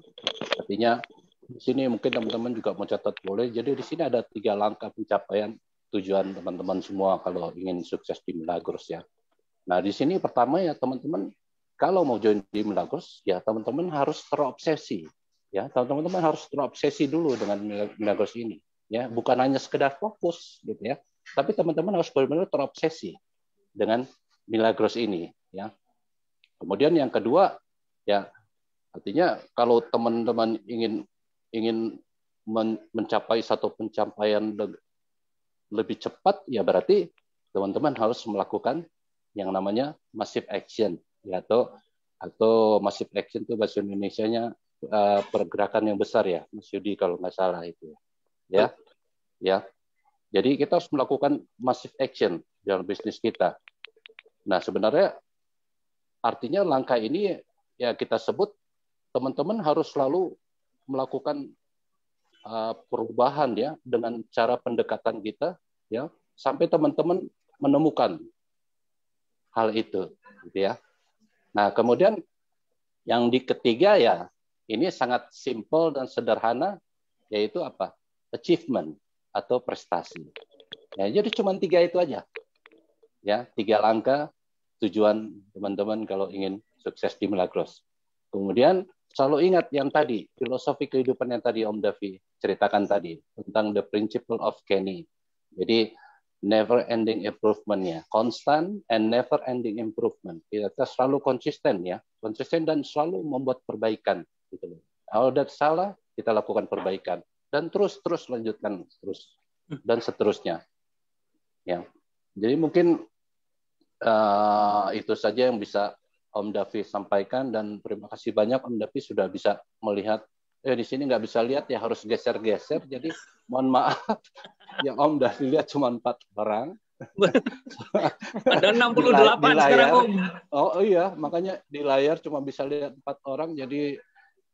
artinya di sini mungkin teman-teman juga mau catat boleh. Jadi di sini ada 3 langkah pencapaian tujuan teman-teman semua kalau ingin sukses di Milagros ya. Nah, di sini pertama ya teman-teman, kalau mau join di Milagros, ya teman-teman harus terobsesi. Ya, teman-teman harus terobsesi dulu dengan Milagros ini. Ya, bukan hanya sekedar fokus gitu ya, tapi teman-teman harus benar-benar terobsesi dengan Milagros ini. Ya. Kemudian yang kedua, ya artinya kalau teman-teman ingin mencapai satu pencapaian lebih cepat, ya berarti teman-teman harus melakukan yang namanya massive action, ya, atau massive action itu bahasa Indonesianya pergerakan yang besar ya, Mas Yudi kalau nggak salah itu, ya. Jadi kita harus melakukan massive action dalam bisnis kita. Nah sebenarnya artinya langkah ini ya kita sebut teman-teman harus selalu melakukan perubahan ya dengan cara pendekatan kita ya sampai teman-teman menemukan hal itu gitu ya. Nah, kemudian yang ketiga ya ini sangat simpel dan sederhana yaitu apa? Achievement atau prestasi. Ya, jadi cuma 3 itu aja. Ya, 3 langkah tujuan teman-teman kalau ingin sukses di Milagros. Kemudian selalu ingat yang tadi, filosofi kehidupan yang tadi Om Davi ceritakan tadi, tentang the principle of Kenny. Jadi, never ending improvement ya, constant and never ending improvement. Kita selalu konsisten ya, konsisten dan selalu membuat perbaikan. Gitu. Kalau ada salah, kita lakukan perbaikan. Dan terus lanjutkan, terus. Dan seterusnya. Ya. Jadi mungkin itu saja yang bisa Om Davi sampaikan dan terima kasih banyak Om Davi sudah bisa melihat. Di sini nggak bisa lihat ya harus geser-geser. Jadi mohon maaf yang Om Davi lihat cuma 4 orang. Ada 68 sekarang Om. Oh iya, makanya di layar cuma bisa lihat 4 orang. Jadi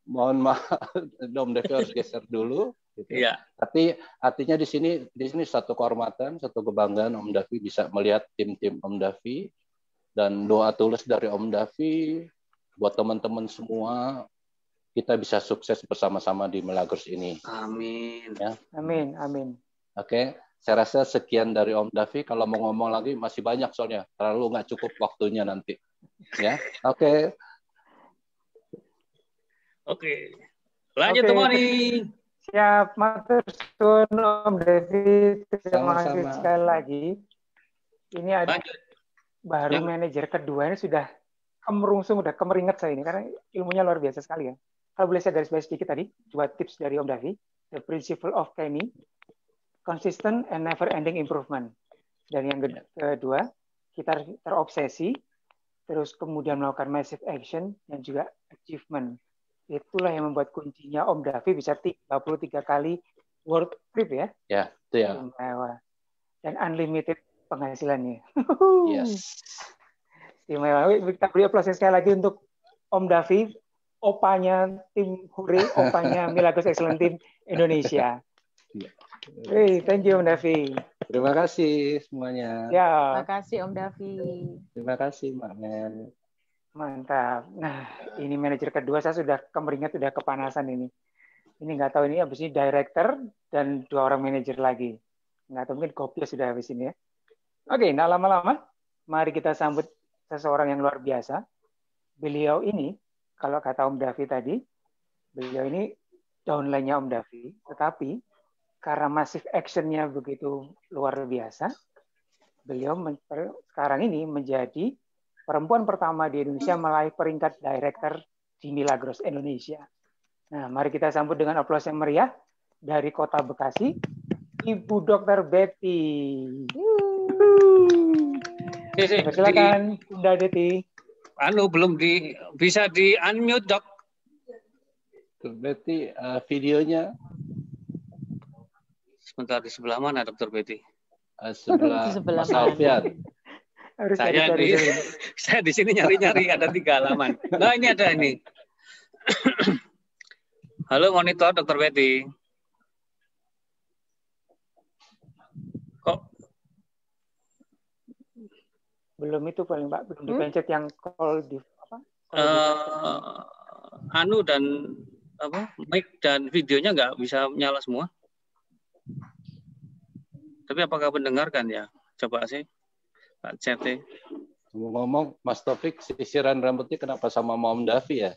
mohon maaf Om Davi harus geser dulu. Gitu. Iya. Tapi artinya di sini satu kehormatan, satu kebanggaan Om Davi bisa melihat tim-tim Om Davi. Dan doa tulus dari Om Davi buat teman-teman semua kita bisa sukses bersama-sama di Milagros ini. Amin. Ya. Amin. Oke, saya rasa sekian dari Om Davi. Kalau mau ngomong lagi masih banyak soalnya, terlalu nggak cukup waktunya nanti. Ya, oke. Lanjut teman nih. Siap, matur suwun Om Devi. Terima kasih Sama-sama. sekali lagi. Ini ada Lanjut. baru manajer kedua ini sudah kemerungsung, udah kemeringet saya ini karena ilmunya luar biasa sekali ya. Kalau boleh saya garis bawah sedikit tadi, 2 tips dari Om Davi. The principle of Kenny, consistent and never ending improvement. Dan yang kedua, kita terobsesi, terus kemudian melakukan massive action dan juga achievement. Itulah yang membuat kuncinya Om Davi bisa 33 kali world trip ya. Ya, itu ya. Dan unlimited penghasilannya. Yes. Istimewa. Kita beri aplaus sekali lagi untuk Om Davi, opanya tim Huri, opanya Milagros Excellent Team Indonesia. Hey, thank you Om Davi. Terima kasih semuanya. Ya. Terima kasih Om Davi. Terima kasih Mbak Mel. Mantap. Nah, ini manajer kedua saya sudah kemeringat, sudah kepanasan ini. Ini nggak tahu ini habis ini director dan 2 orang manajer lagi. Nggak tahu mungkin kopi sudah habis ini ya. Oke, nah lama-lama, mari kita sambut seseorang yang luar biasa. Beliau ini, kalau kata Om Davi tadi, beliau ini downline-nya Om Davi, tetapi karena massive action-nya begitu luar biasa, beliau sekarang ini menjadi perempuan pertama di Indonesia meraih peringkat director di Milagros Indonesia. Nah, mari kita sambut dengan aplaus yang meriah dari Kota Bekasi, Ibu Dr. Betty. Silakan, Bunda Betty. Belum bisa di unmute Dok. Betty, videonya Sebentar, di sebelah mana Dr. Betty? sebelah Mas Alfian. Harus Saya di sini nyari-nyari ada 3 halaman. Nah, ini ada ini. Halo monitor Dr. Betty. Kok belum itu paling Mbak, belum dipencet yang call di apa? anu dan apa mic dan videonya nggak bisa nyala semua. Tapi apakah mendengarkan ya? Coba sih Pak CT. Ngomong Mas Taufik, sisiran rambutnya kenapa sama Om Davi ya?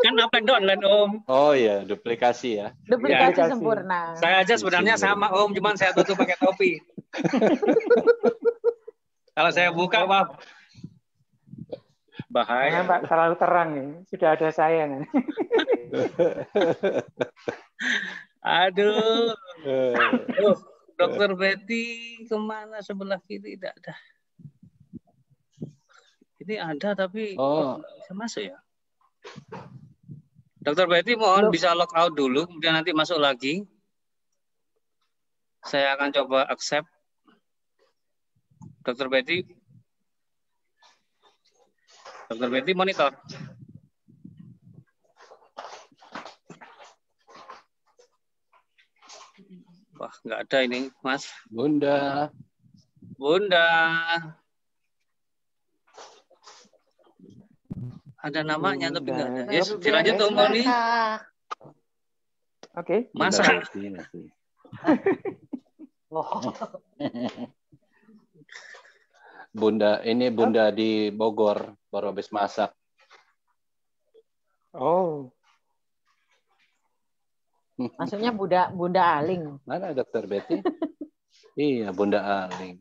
Kan up and down kan Om. Oh iya, duplikasi ya. Duplikasi Ya. sempurna. Saya aja sebenarnya sama Om, cuman saya tutup pakai topi. Kalau saya buka, Pak, bahaya. Jangan, Pak, terlalu terang nih. Sudah ada saya nih. Aduh. Dokter Betty kemana sebelah kiri? Tidak ada. Ini ada tapi bisa masuk ya. Dokter Betty mohon bisa log out dulu, kemudian nanti masuk lagi. Saya akan coba accept. Dokter Betty monitor. Wah, nggak ada ini, Mas. Bunda. Ada namanya tapi nggak ada. Bunda. Yes, dilanjut Om Moni. Oke. Masa? Bunda di Bogor baru habis masak. Oh. Maksudnya Bunda Aling. Mana Dokter Betty? Iya, Bunda Aling.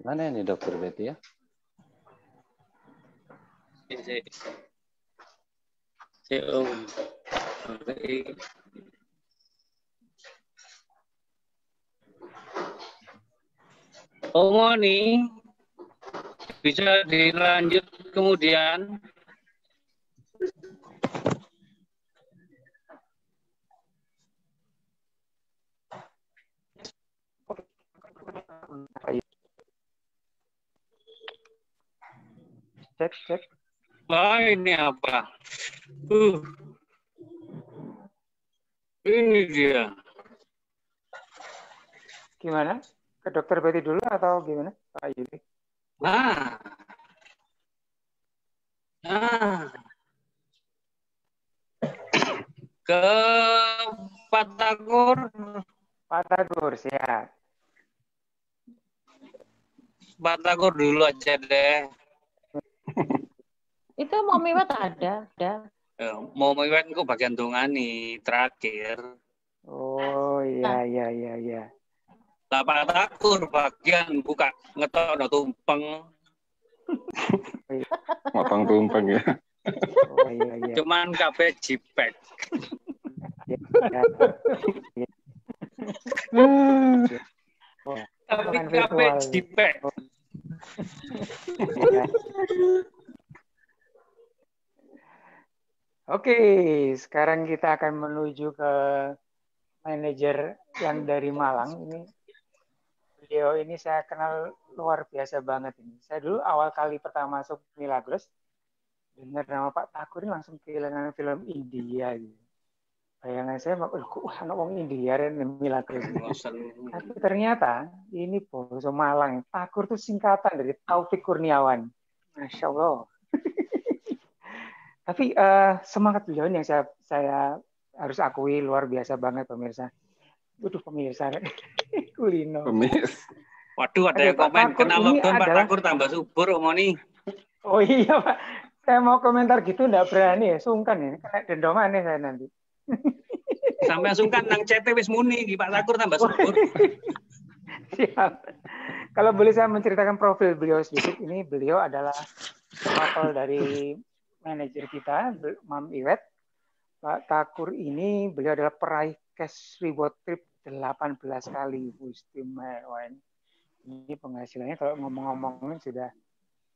Mana ini Dokter Betty ya? Om Moni bisa dilanjut kemudian. Cek. Wah, ini apa? Ini dia. Gimana? Ke Dokter Betty dulu atau gimana, Pak Yudi? Nah. Ke Pak Takur. Pak Takur, siap. Pak Takur dulu aja deh. Itu mau miwet ada. Mau miwet kok bagian tungani terakhir. Oh iya. Lah Pak Takur bagian buka ngetokno tumpeng. Motong tumpeng ya. Oh iya. Cuman kabeh jipek. Tapi kabeh jipek. Oke, sekarang kita akan menuju ke manajer yang dari Malang. Beliau ini saya kenal luar biasa banget ini. Saya dulu awal kali pertama masuk Milagros, dengar nama Pak Takur ini langsung kehilangan film India. Gitu. Bayangan saya, kok anak orang India yang Milagros. Tapi ternyata ini Boso Malang. Takur itu singkatan dari Taufik Kurniawan. Masya Allah. Tapi semangat beliau yang saya harus akui luar biasa banget pemirsa. Waduh pemirsa, kulino. Waduh ada yang komen, kenal lockdown Pak Takur tambah subur Om Moni. Oh iya Pak, saya mau komentar gitu enggak berani ya, sungkan ya, kena dendoman nih saya nanti. Sampai sungkan nang CT wis muni di Pak Takur tambah subur. Siap. Kalau boleh saya menceritakan profil beliau sedikit, ini beliau adalah wakil dari manajer kita, Mam Iwet. Pak Takur ini beliau adalah peraih cash reward trip 18 kali. Istimewa. Ini penghasilannya kalau ngomong-ngomongin sudah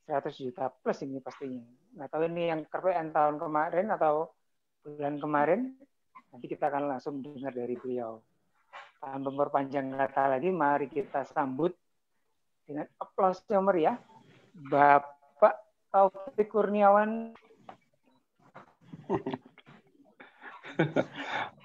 100 juta plus ini pastinya. Nggak tahu ini yang kepean tahun kemarin atau bulan kemarin. Nanti kita akan langsung dengar dari beliau. Tanpa memperpanjang kata lagi, mari kita sambut dengan aplaus yang meriah Bapak Taufik Kurniawan.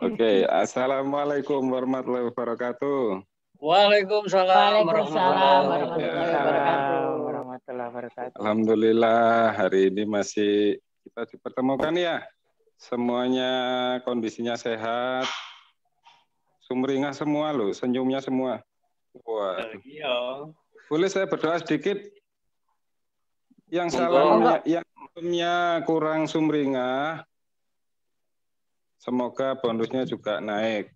Oke, Assalamualaikum warahmatullahi wabarakatuh. Waalaikumsalam Waalaikumsalam warahmatullahi warahmatullahi warahmatullahi wabarakatuh. Alhamdulillah hari ini masih kita dipertemukan ya. Semuanya kondisinya sehat. Sumringah semua loh, senyumnya semua. Wah. Boleh saya berdoa sedikit? Yang salamnya, yang punya kurang sumringah, semoga bonusnya juga naik.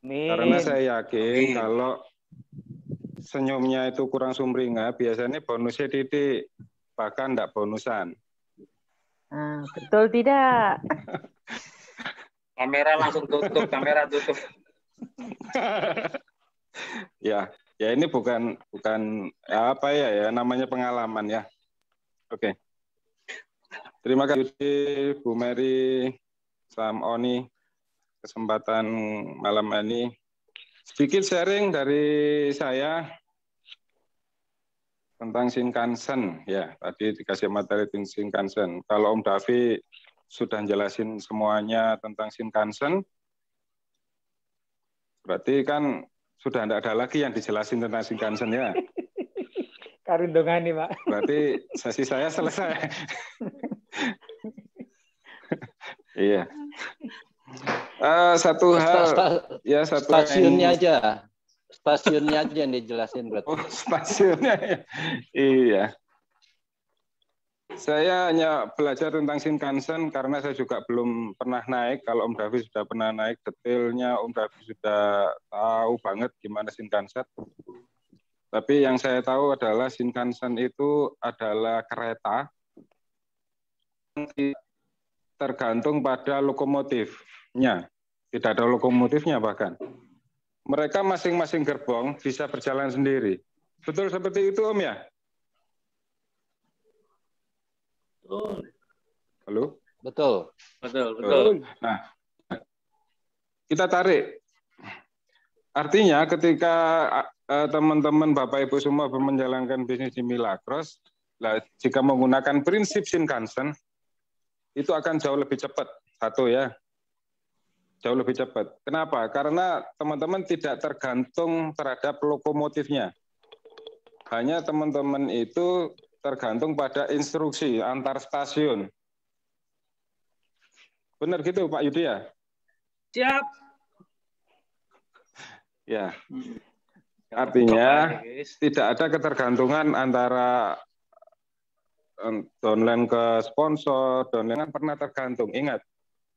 Karena saya yakin kalau senyumnya itu kurang sumringah, biasanya bonusnya titik, bahkan enggak bonusan. Nah, betul tidak? Kamera langsung tutup, kamera tutup. ya ini bukan apa ya namanya pengalaman ya. Oke. Terima kasih Bu Mary, Sam Oni, kesempatan malam ini. Sedikit sharing dari saya tentang Shinkansen ya. Tadi dikasih materi tentang Shinkansen. Kalau Om Davi sudah jelasin semuanya tentang Shinkansen, berarti kan sudah tidak ada lagi yang dijelasin tentang Shinkansen ya. Karundungan nih, Pak. Berarti sesi saya selesai. Iya. Satu hal, ya satu stasiunnya aja. Stasiunnya aja yang dijelasin berarti. Oh, stasiunnya ya. Iya. Saya hanya belajar tentang Shinkansen karena saya juga belum pernah naik. Kalau Om Davi sudah pernah naik, detailnya Om Davi sudah tahu banget gimana Shinkansen. Tapi yang saya tahu adalah Shinkansen itu adalah kereta tergantung pada lokomotifnya. Tidak ada lokomotifnya bahkan. Mereka masing-masing gerbong bisa berjalan sendiri. Betul seperti itu Om ya? Halo? Betul. Nah, kita tarik. Artinya ketika teman-teman Bapak Ibu semua menjalankan bisnis di Milagros, jika menggunakan prinsip Shinkansen, itu akan jauh lebih cepat. Satu ya, jauh lebih cepat. Kenapa? Karena teman-teman tidak tergantung terhadap lokomotifnya. Hanya teman-teman itu tergantung pada instruksi antar stasiun. Benar gitu Pak Yudi ya? Siap. Ya. Artinya tidak ada ketergantungan antara downline ke sponsor, downline kan pernah tergantung. Ingat,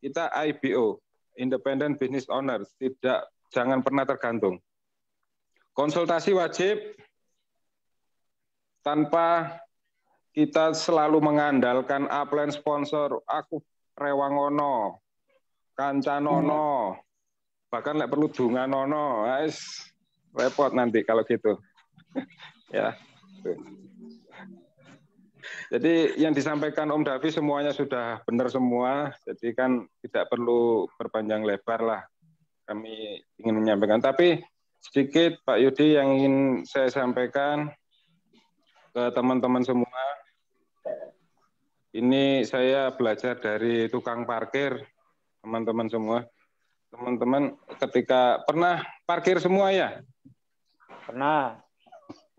kita IBO, Independent Business Owner, jangan pernah tergantung. Konsultasi wajib tanpa kita selalu mengandalkan upline sponsor, aku rewangono, kancanono, bahkan lek perlu dunganono, guys, repot nanti kalau gitu. Ya. Jadi yang disampaikan Om Davi semuanya sudah benar semua, jadi kan tidak perlu berpanjang lebar lah. Kami ingin menyampaikan, tapi sedikit Pak Yudi yang ingin saya sampaikan ke teman-teman semua. Ini saya belajar dari tukang parkir, teman-teman semua. Teman-teman ketika pernah parkir semua ya? Pernah.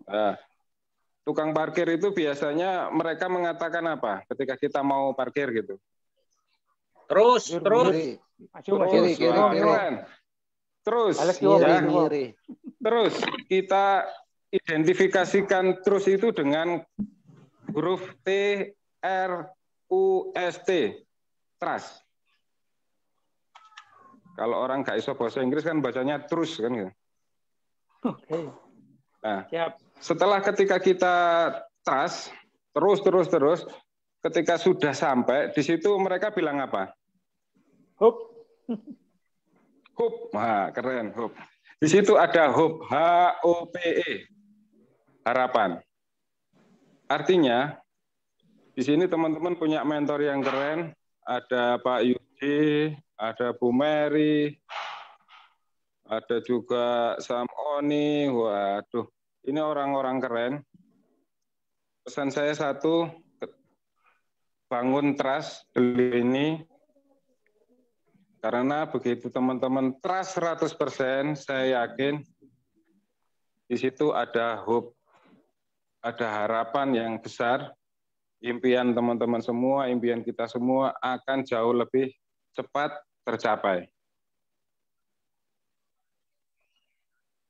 Nah, tukang parkir itu biasanya mereka mengatakan apa ketika kita mau parkir gitu? Terus. Kiri. Keren. Terus, ya. Terus kita identifikasikan terus itu dengan huruf T, R, U, S, T. Trust. Kalau orang nggak iso bahasa Inggris kan bacanya terus kan gitu. Oke. Nah, siap. Setelah ketika kita trust, terus, ketika sudah sampai, di situ mereka bilang apa? Hope. Hope, nah, keren, hope. Di situ ada hope, H-O-P-E, harapan. Artinya, di sini teman-teman punya mentor yang keren, ada Pak Yudi, ada Bu Mary, ada juga Sam Oni, waduh. Ini orang-orang keren. Pesan saya satu, bangun trust ini. Karena begitu teman-teman trust 100%, saya yakin di situ ada hope, ada harapan yang besar. Impian teman-teman semua, impian kita semua akan jauh lebih cepat tercapai.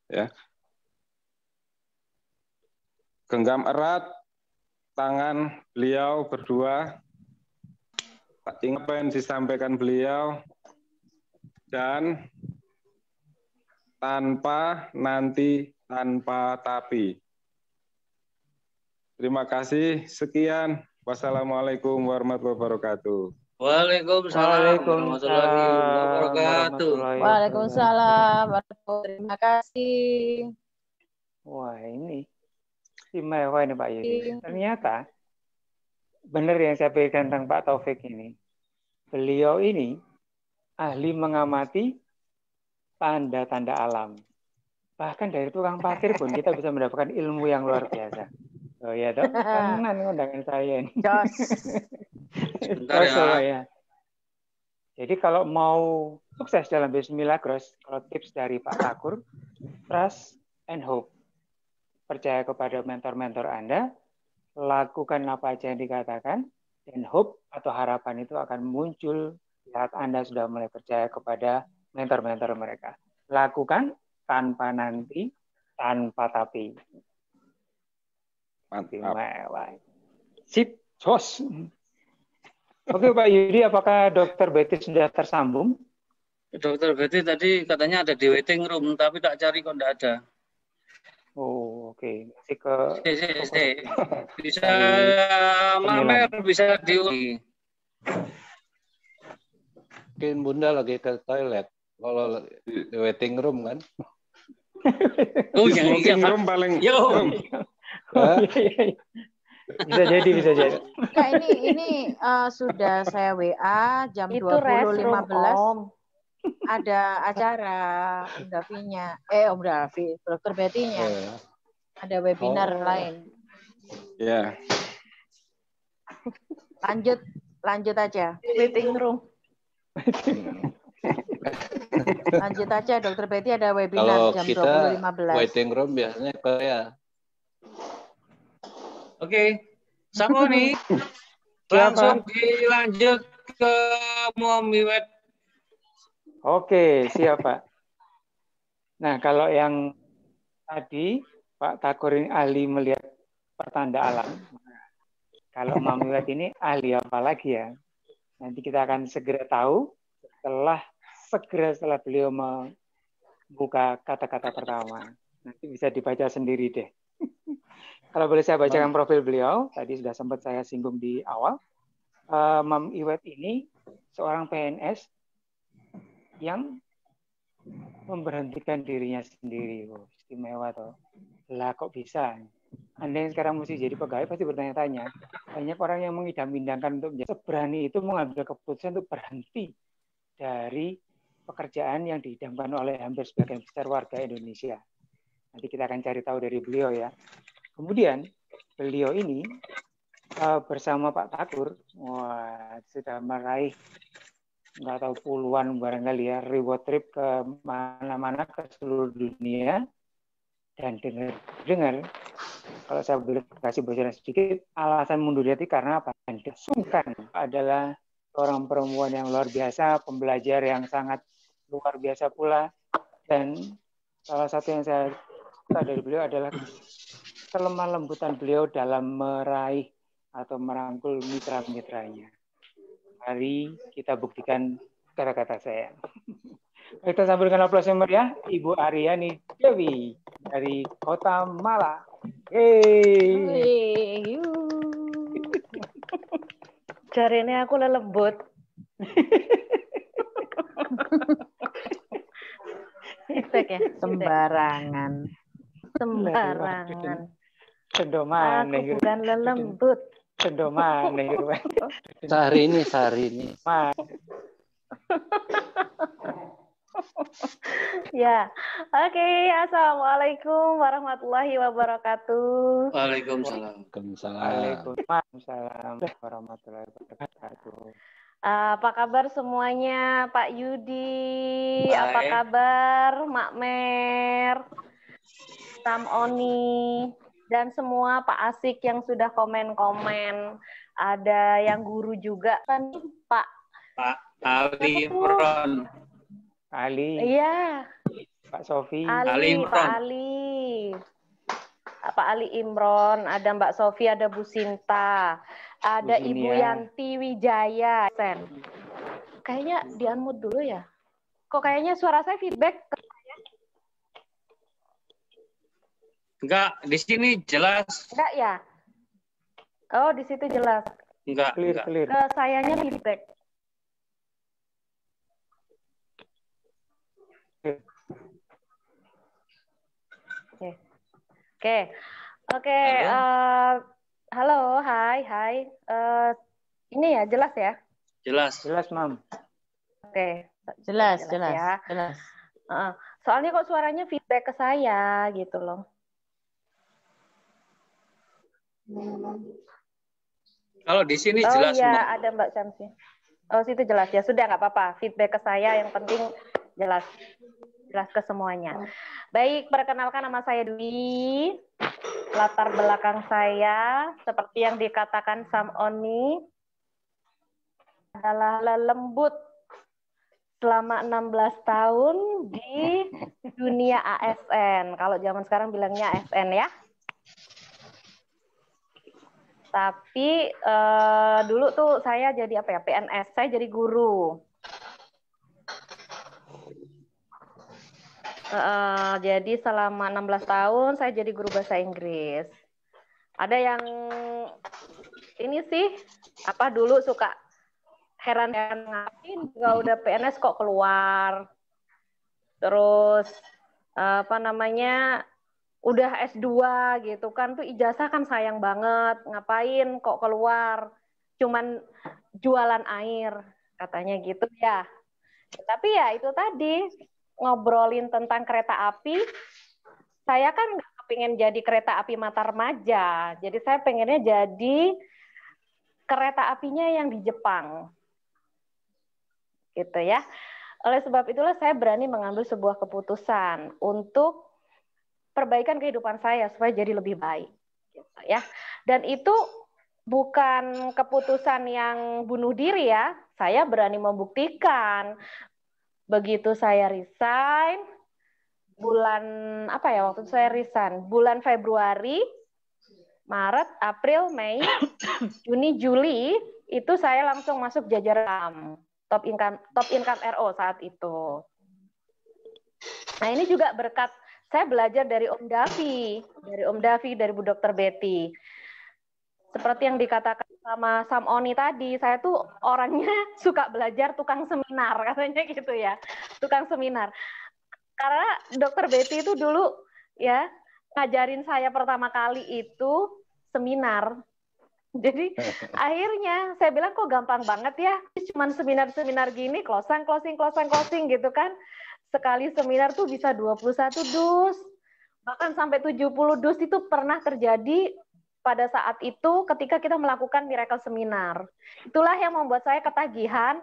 Ya. Genggam erat tangan beliau berdua, ingat apa yang disampaikan beliau, dan tanpa nanti, tanpa tapi. Terima kasih. Sekian. Wassalamualaikum warahmatullahi wabarakatuh. Waalaikumsalam warahmatullahi wabarakatuh. Waalaikumsalam. Terima kasih. Wah, ini istimewa ini Pak Yudi. Ternyata benar yang saya pikirkan tentang Pak Taufik ini. Beliau ini ahli mengamati tanda-tanda alam. Bahkan dari tukang parkir pun kita bisa mendapatkan ilmu yang luar biasa. Oh ya dok, tenan undangan saya ini. Jos. Sebentar ya. Jadi kalau mau sukses dalam bisnis Milagros, kalau tips dari Pak Thakur, trust and hope. Percaya kepada mentor-mentor Anda, lakukan apa aja yang dikatakan, dan hope atau harapan itu akan muncul saat Anda sudah mulai percaya kepada mentor-mentor mereka. Lakukan tanpa nanti, tanpa tapi. Mantap. Sip, jos. Oke Pak Yudi, apakah Dr. Betty sudah tersambung? Dokter Betty tadi katanya ada di waiting room, tapi tak cari kok enggak ada. Oh, oke. Masih ke bisa Mamer bisa diulangi. Mungkin Bunda lagi ke toilet. Kalau di waiting room kan. Oh, yang Waiting iya, room paling. Yo. Bisa jadi. Nah, ini sudah saya WA jam 20.15. Ada acara Om Davinya, Om Davi, Dokter Betty-nya. Ada webinar lain. Ya. Lanjut aja. Waiting room. Lanjut aja, Dokter Betty ada webinar jam 20.15. Kalau kita waiting room biasanya Korea. Oke. Sama nih. Langsung dilanjut ke Muhammad. Oke, siap Pak. Nah, kalau yang tadi Pak Thakur ini ahli melihat pertanda alam. Kalau Muhammad ini ahli apa lagi ya? Nanti kita akan segera tahu setelah beliau membuka kata-kata pertama. Nanti bisa dibaca sendiri deh. Kalau boleh saya bacakan profil beliau, tadi sudah sempat saya singgung di awal. Mam Iwet ini seorang PNS yang memberhentikan dirinya sendiri. Oh, istimewa toh. Lah kok bisa? Anda yang sekarang mesti jadi pegawai pasti bertanya-tanya. Banyak orang yang mengidam-idamkan untuk menjadi seberani itu mengambil keputusan untuk berhenti dari pekerjaan yang diidamkan oleh hampir sebagian besar warga Indonesia. Nanti kita akan cari tahu dari beliau ya. Kemudian beliau ini bersama Pak Thakur, sudah meraih nggak tahu puluhan barangkali ya reward trip ke mana-mana ke seluruh dunia. Dan dengar kalau saya boleh kasih bocoran sedikit, alasan mundurnya itu karena apa? Dan Sungkan adalah seorang perempuan yang luar biasa, pembelajar yang sangat luar biasa pula. Dan salah satu yang saya suka dari beliau adalah kelemah lembutan beliau dalam meraih atau merangkul mitra-mitranya. Mari kita buktikan kata-kata saya. Kita sambungkan aplaus yang meriah, Ibu Aryani Dewi dari Kota Malang. Hey. Jarine aku lelembut. Efek ya, sembarangan. Sendoman. Aku bukan lelembut. Sendoman. Sehari ini. Ya, oke. Assalamualaikum warahmatullahi wabarakatuh. Waalaikumsalam. Waalaikumsalam warahmatullahi wabarakatuh. Apa kabar semuanya, Pak Yudi? Baik. Apa kabar, Mak Mer? Sam Oni, dan semua Pak Asik yang sudah komen-komen. Ada yang guru juga kan, Pak Ali Imron. Ali, Iya, Pak Sofi. Ali, Imron. Pak Ali. Pak Ali Imron, ada Mbak Sofi, ada Bu Sinta, ada Bu Ibu Zinia. Yanti Wijaya. Sen. Kayaknya di-unmute dulu ya. Kok kayaknya suara saya feedback? Enggak, di sini jelas. Enggak ya? Oh, di situ jelas. Enggak, Clear, enggak. clear. Ke sayanya feedback. Oke. Halo, hai. Ini ya, jelas ya? Jelas. Jelas, Mam. Oke. Jelas. Ya. Soalnya kok suaranya feedback ke saya gitu loh. Kalau di sini Oh jelas. iya, Mbak. ada Mbak Syamsi. Oh, situ jelas ya. Sudah, nggak apa-apa. Feedback ke saya, yang penting jelas. Jelas ke semuanya. Baik, perkenalkan nama saya Dwi. Latar belakang saya, seperti yang dikatakan Sam Oni, adalah lelembut selama 16 tahun di dunia ASN. Kalau zaman sekarang bilangnya ASN ya. Tapi dulu tuh saya jadi apa ya, PNS, saya jadi guru. Jadi selama 16 tahun saya jadi guru bahasa Inggris. Ada yang ini sih, apa dulu suka heran ngapain juga udah PNS kok keluar. Terus apa namanya, udah S2 gitu kan, tuh ijazah kan sayang banget, ngapain kok keluar, cuman jualan air, katanya gitu ya. Tapi ya itu tadi, ngobrolin tentang kereta api, saya kan nggak kepingin jadi kereta api mata remaja, jadi saya pengennya jadi kereta apinya yang di Jepang, gitu ya. Oleh sebab itulah saya berani mengambil sebuah keputusan untuk perbaikan kehidupan saya supaya jadi lebih baik, gitu ya. Dan itu bukan keputusan yang bunuh diri ya, saya berani membuktikan. Begitu saya resign, bulan apa ya waktu saya resign? Bulan Februari, Maret, April, Mei, Juni, Juli, itu saya langsung masuk jajaran top income RO saat itu. Nah ini juga berkat saya belajar dari Om Davi, dari Bu Dr. Betty. Seperti yang dikatakan sama Sam Oni tadi, saya tuh orangnya suka belajar, tukang seminar, katanya gitu ya, tukang seminar. Karena Dr. Betty itu dulu ya ngajarin saya pertama kali itu seminar. Jadi akhirnya saya bilang kok gampang banget ya, cuman seminar-seminar gini, closing gitu kan. Sekali seminar tuh bisa 21 dus, bahkan sampai 70 dus itu pernah terjadi pada saat itu ketika kita melakukan miracle seminar. Itulah yang membuat saya ketagihan.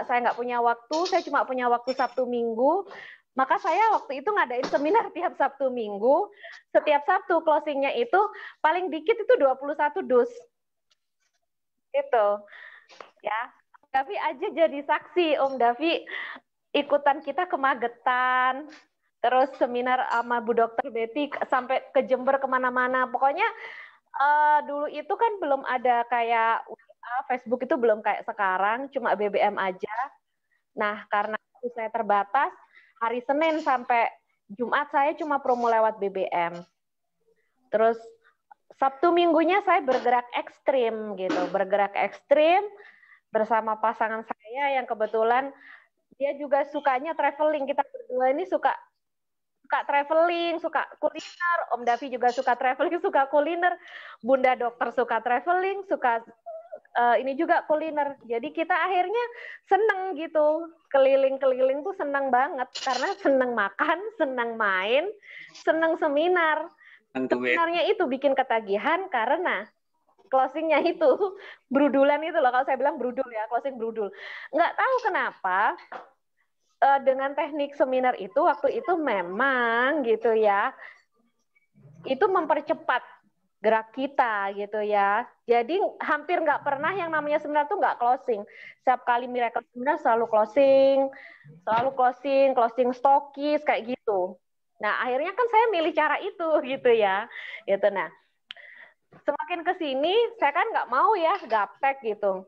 Saya nggak punya waktu, saya cuma punya waktu Sabtu Minggu. Maka saya waktu itu ngadain seminar tiap Sabtu Minggu. Setiap Sabtu closingnya itu paling dikit itu 21 dus. Gitu. Ya. Davi aja jadi saksi, Om Davi ikutan kita ke Magetan. Terus seminar sama Bu Dr. Betty sampai ke Jember kemana-mana. Pokoknya dulu itu kan belum ada kayak Facebook itu belum kayak sekarang, cuma BBM aja. Nah, karena waktu saya terbatas, hari Senin sampai Jumat saya cuma promo lewat BBM. Terus Sabtu Minggunya saya bergerak ekstrim gitu, bergerak ekstrim bersama pasangan saya yang kebetulan dia juga sukanya traveling. Kita berdua ini suka traveling, suka kuliner. Om Davi juga suka traveling, suka kuliner. Bunda Dokter suka traveling, suka ini juga kuliner. Jadi kita akhirnya seneng gitu. Keliling-keliling tuh seneng banget. Karena seneng makan, seneng main, seneng seminar. Sebenarnya itu bikin ketagihan karena closingnya itu brudulan itu loh. Kalau saya bilang brudul ya, closing brudul. Nggak tahu kenapa dengan teknik seminar itu waktu itu memang gitu ya, itu mempercepat gerak kita gitu ya. Jadi hampir nggak pernah yang namanya seminar tuh nggak closing. Setiap kali Miracle Seminar selalu closing stokis kayak gitu. Nah akhirnya kan saya milih cara itu gitu ya. Gitu. Nah semakin ke sini saya kan nggak mau ya gaptek gitu.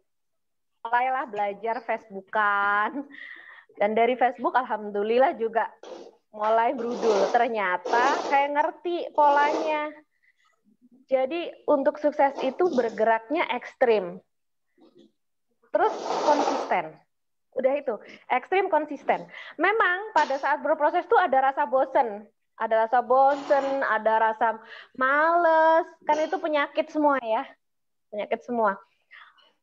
Mulailah belajar Facebookan. Dan dari Facebook alhamdulillah juga mulai berudul. Ternyata saya ngerti polanya. Jadi untuk sukses itu bergeraknya ekstrim. Terus konsisten. Udah itu, ekstrim konsisten. Memang pada saat berproses itu ada rasa bosen. Ada rasa males. Kan itu penyakit semua ya. Penyakit semua.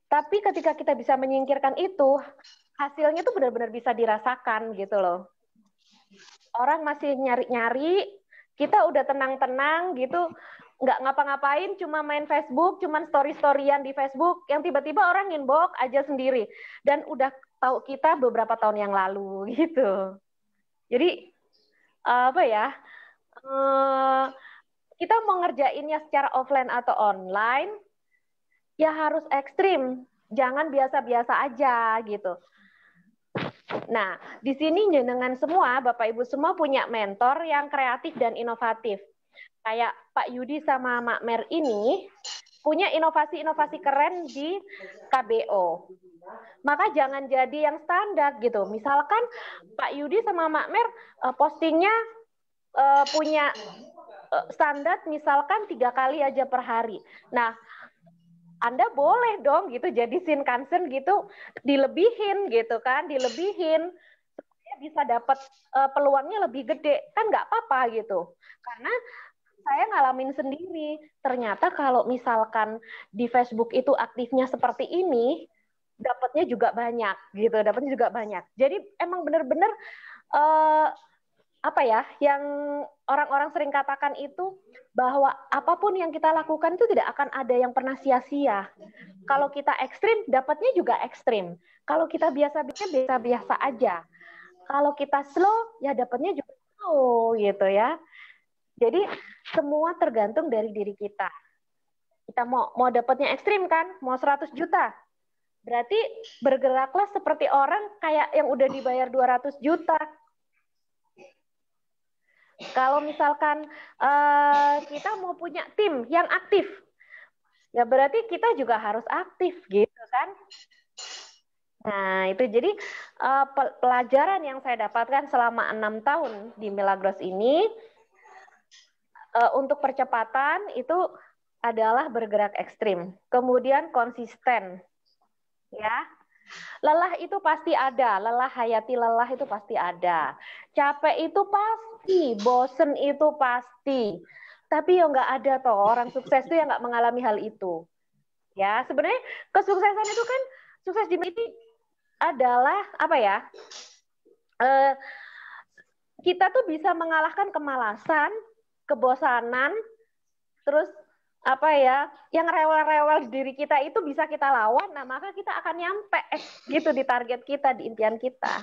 Tapi ketika kita bisa menyingkirkan itu, hasilnya tuh benar-benar bisa dirasakan gitu loh. Orang masih nyari-nyari, kita udah tenang-tenang gitu, nggak ngapa-ngapain, cuma main Facebook, cuma story-storyan di Facebook, yang tiba-tiba orang inbox aja sendiri. Dan udah tahu kita beberapa tahun yang lalu gitu. Jadi, apa ya, kita mau ngerjainnya secara offline atau online, ya harus ekstrim, jangan biasa-biasa aja gitu. Nah, di sini jenengan semua, Bapak Ibu semua punya mentor yang kreatif dan inovatif. Kayak Pak Yudi sama Mak Mer ini punya inovasi-inovasi keren di KBO. Maka jangan jadi yang standar gitu. Misalkan Pak Yudi sama Mak Mer postingnya punya standar misalkan 3 kali aja per hari. Nah, Anda boleh dong gitu jadi Shinkansen gitu dilebihin gitu kan, dilebihin supaya bisa dapat peluangnya lebih gede. Kan nggak apa-apa gitu. Karena saya ngalamin sendiri. Ternyata kalau misalkan di Facebook itu aktifnya seperti ini, dapatnya juga banyak gitu, dapatnya juga banyak. Jadi emang benar-benar apa ya, yang orang-orang sering katakan itu bahwa apapun yang kita lakukan itu tidak akan ada yang pernah sia-sia. Kalau kita ekstrim, dapatnya juga ekstrim. Kalau kita biasa-biasa aja. Kalau kita slow, ya dapatnya juga slow gitu ya. Jadi semua tergantung dari diri kita. Kita mau dapatnya ekstrim kan, mau 100 juta. Berarti bergeraklah seperti orang kayak yang udah dibayar 200 juta. Kalau misalkan kita mau punya tim yang aktif, ya berarti kita juga harus aktif gitu kan. Nah itu jadi pelajaran yang saya dapatkan selama 6 tahun di Milagros ini, untuk percepatan itu adalah bergerak ekstrim, kemudian konsisten, ya. Lelah itu pasti ada, hayati lelah itu pasti ada. Capek itu pasti, bosen itu pasti. Tapi ya nggak ada toh orang sukses itu yang nggak mengalami hal itu. Ya sebenarnya kesuksesan itu kan, sukses di ini adalah apa ya? Kita tuh bisa mengalahkan kemalasan, kebosanan, terus apa ya, yang rewel-rewel di diri kita itu bisa kita lawan, nah maka kita akan nyampe gitu di target kita, di impian kita.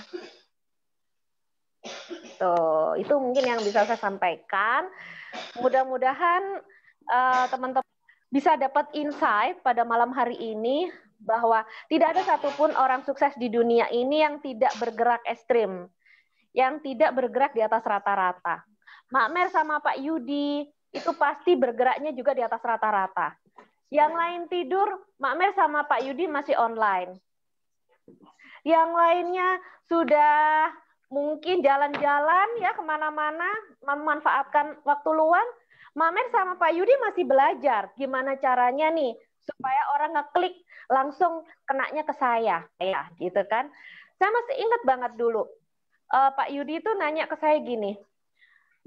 Tuh, itu mungkin yang bisa saya sampaikan. Mudah-mudahan teman-teman bisa dapat insight pada malam hari ini bahwa tidak ada satupun orang sukses di dunia ini yang tidak bergerak ekstrim, yang tidak bergerak di atas rata-rata. Mak Mer sama Pak Yudi itu pasti bergeraknya juga di atas rata-rata. Yang lain tidur, Mak Mer sama Pak Yudi masih online. Yang lainnya sudah mungkin jalan-jalan ya kemana-mana, memanfaatkan waktu luang. Mak Mer sama Pak Yudi masih belajar gimana caranya nih supaya orang ngeklik langsung kenanya ke saya, ya gitu kan. Saya masih ingat banget dulu, Pak Yudi itu nanya ke saya gini,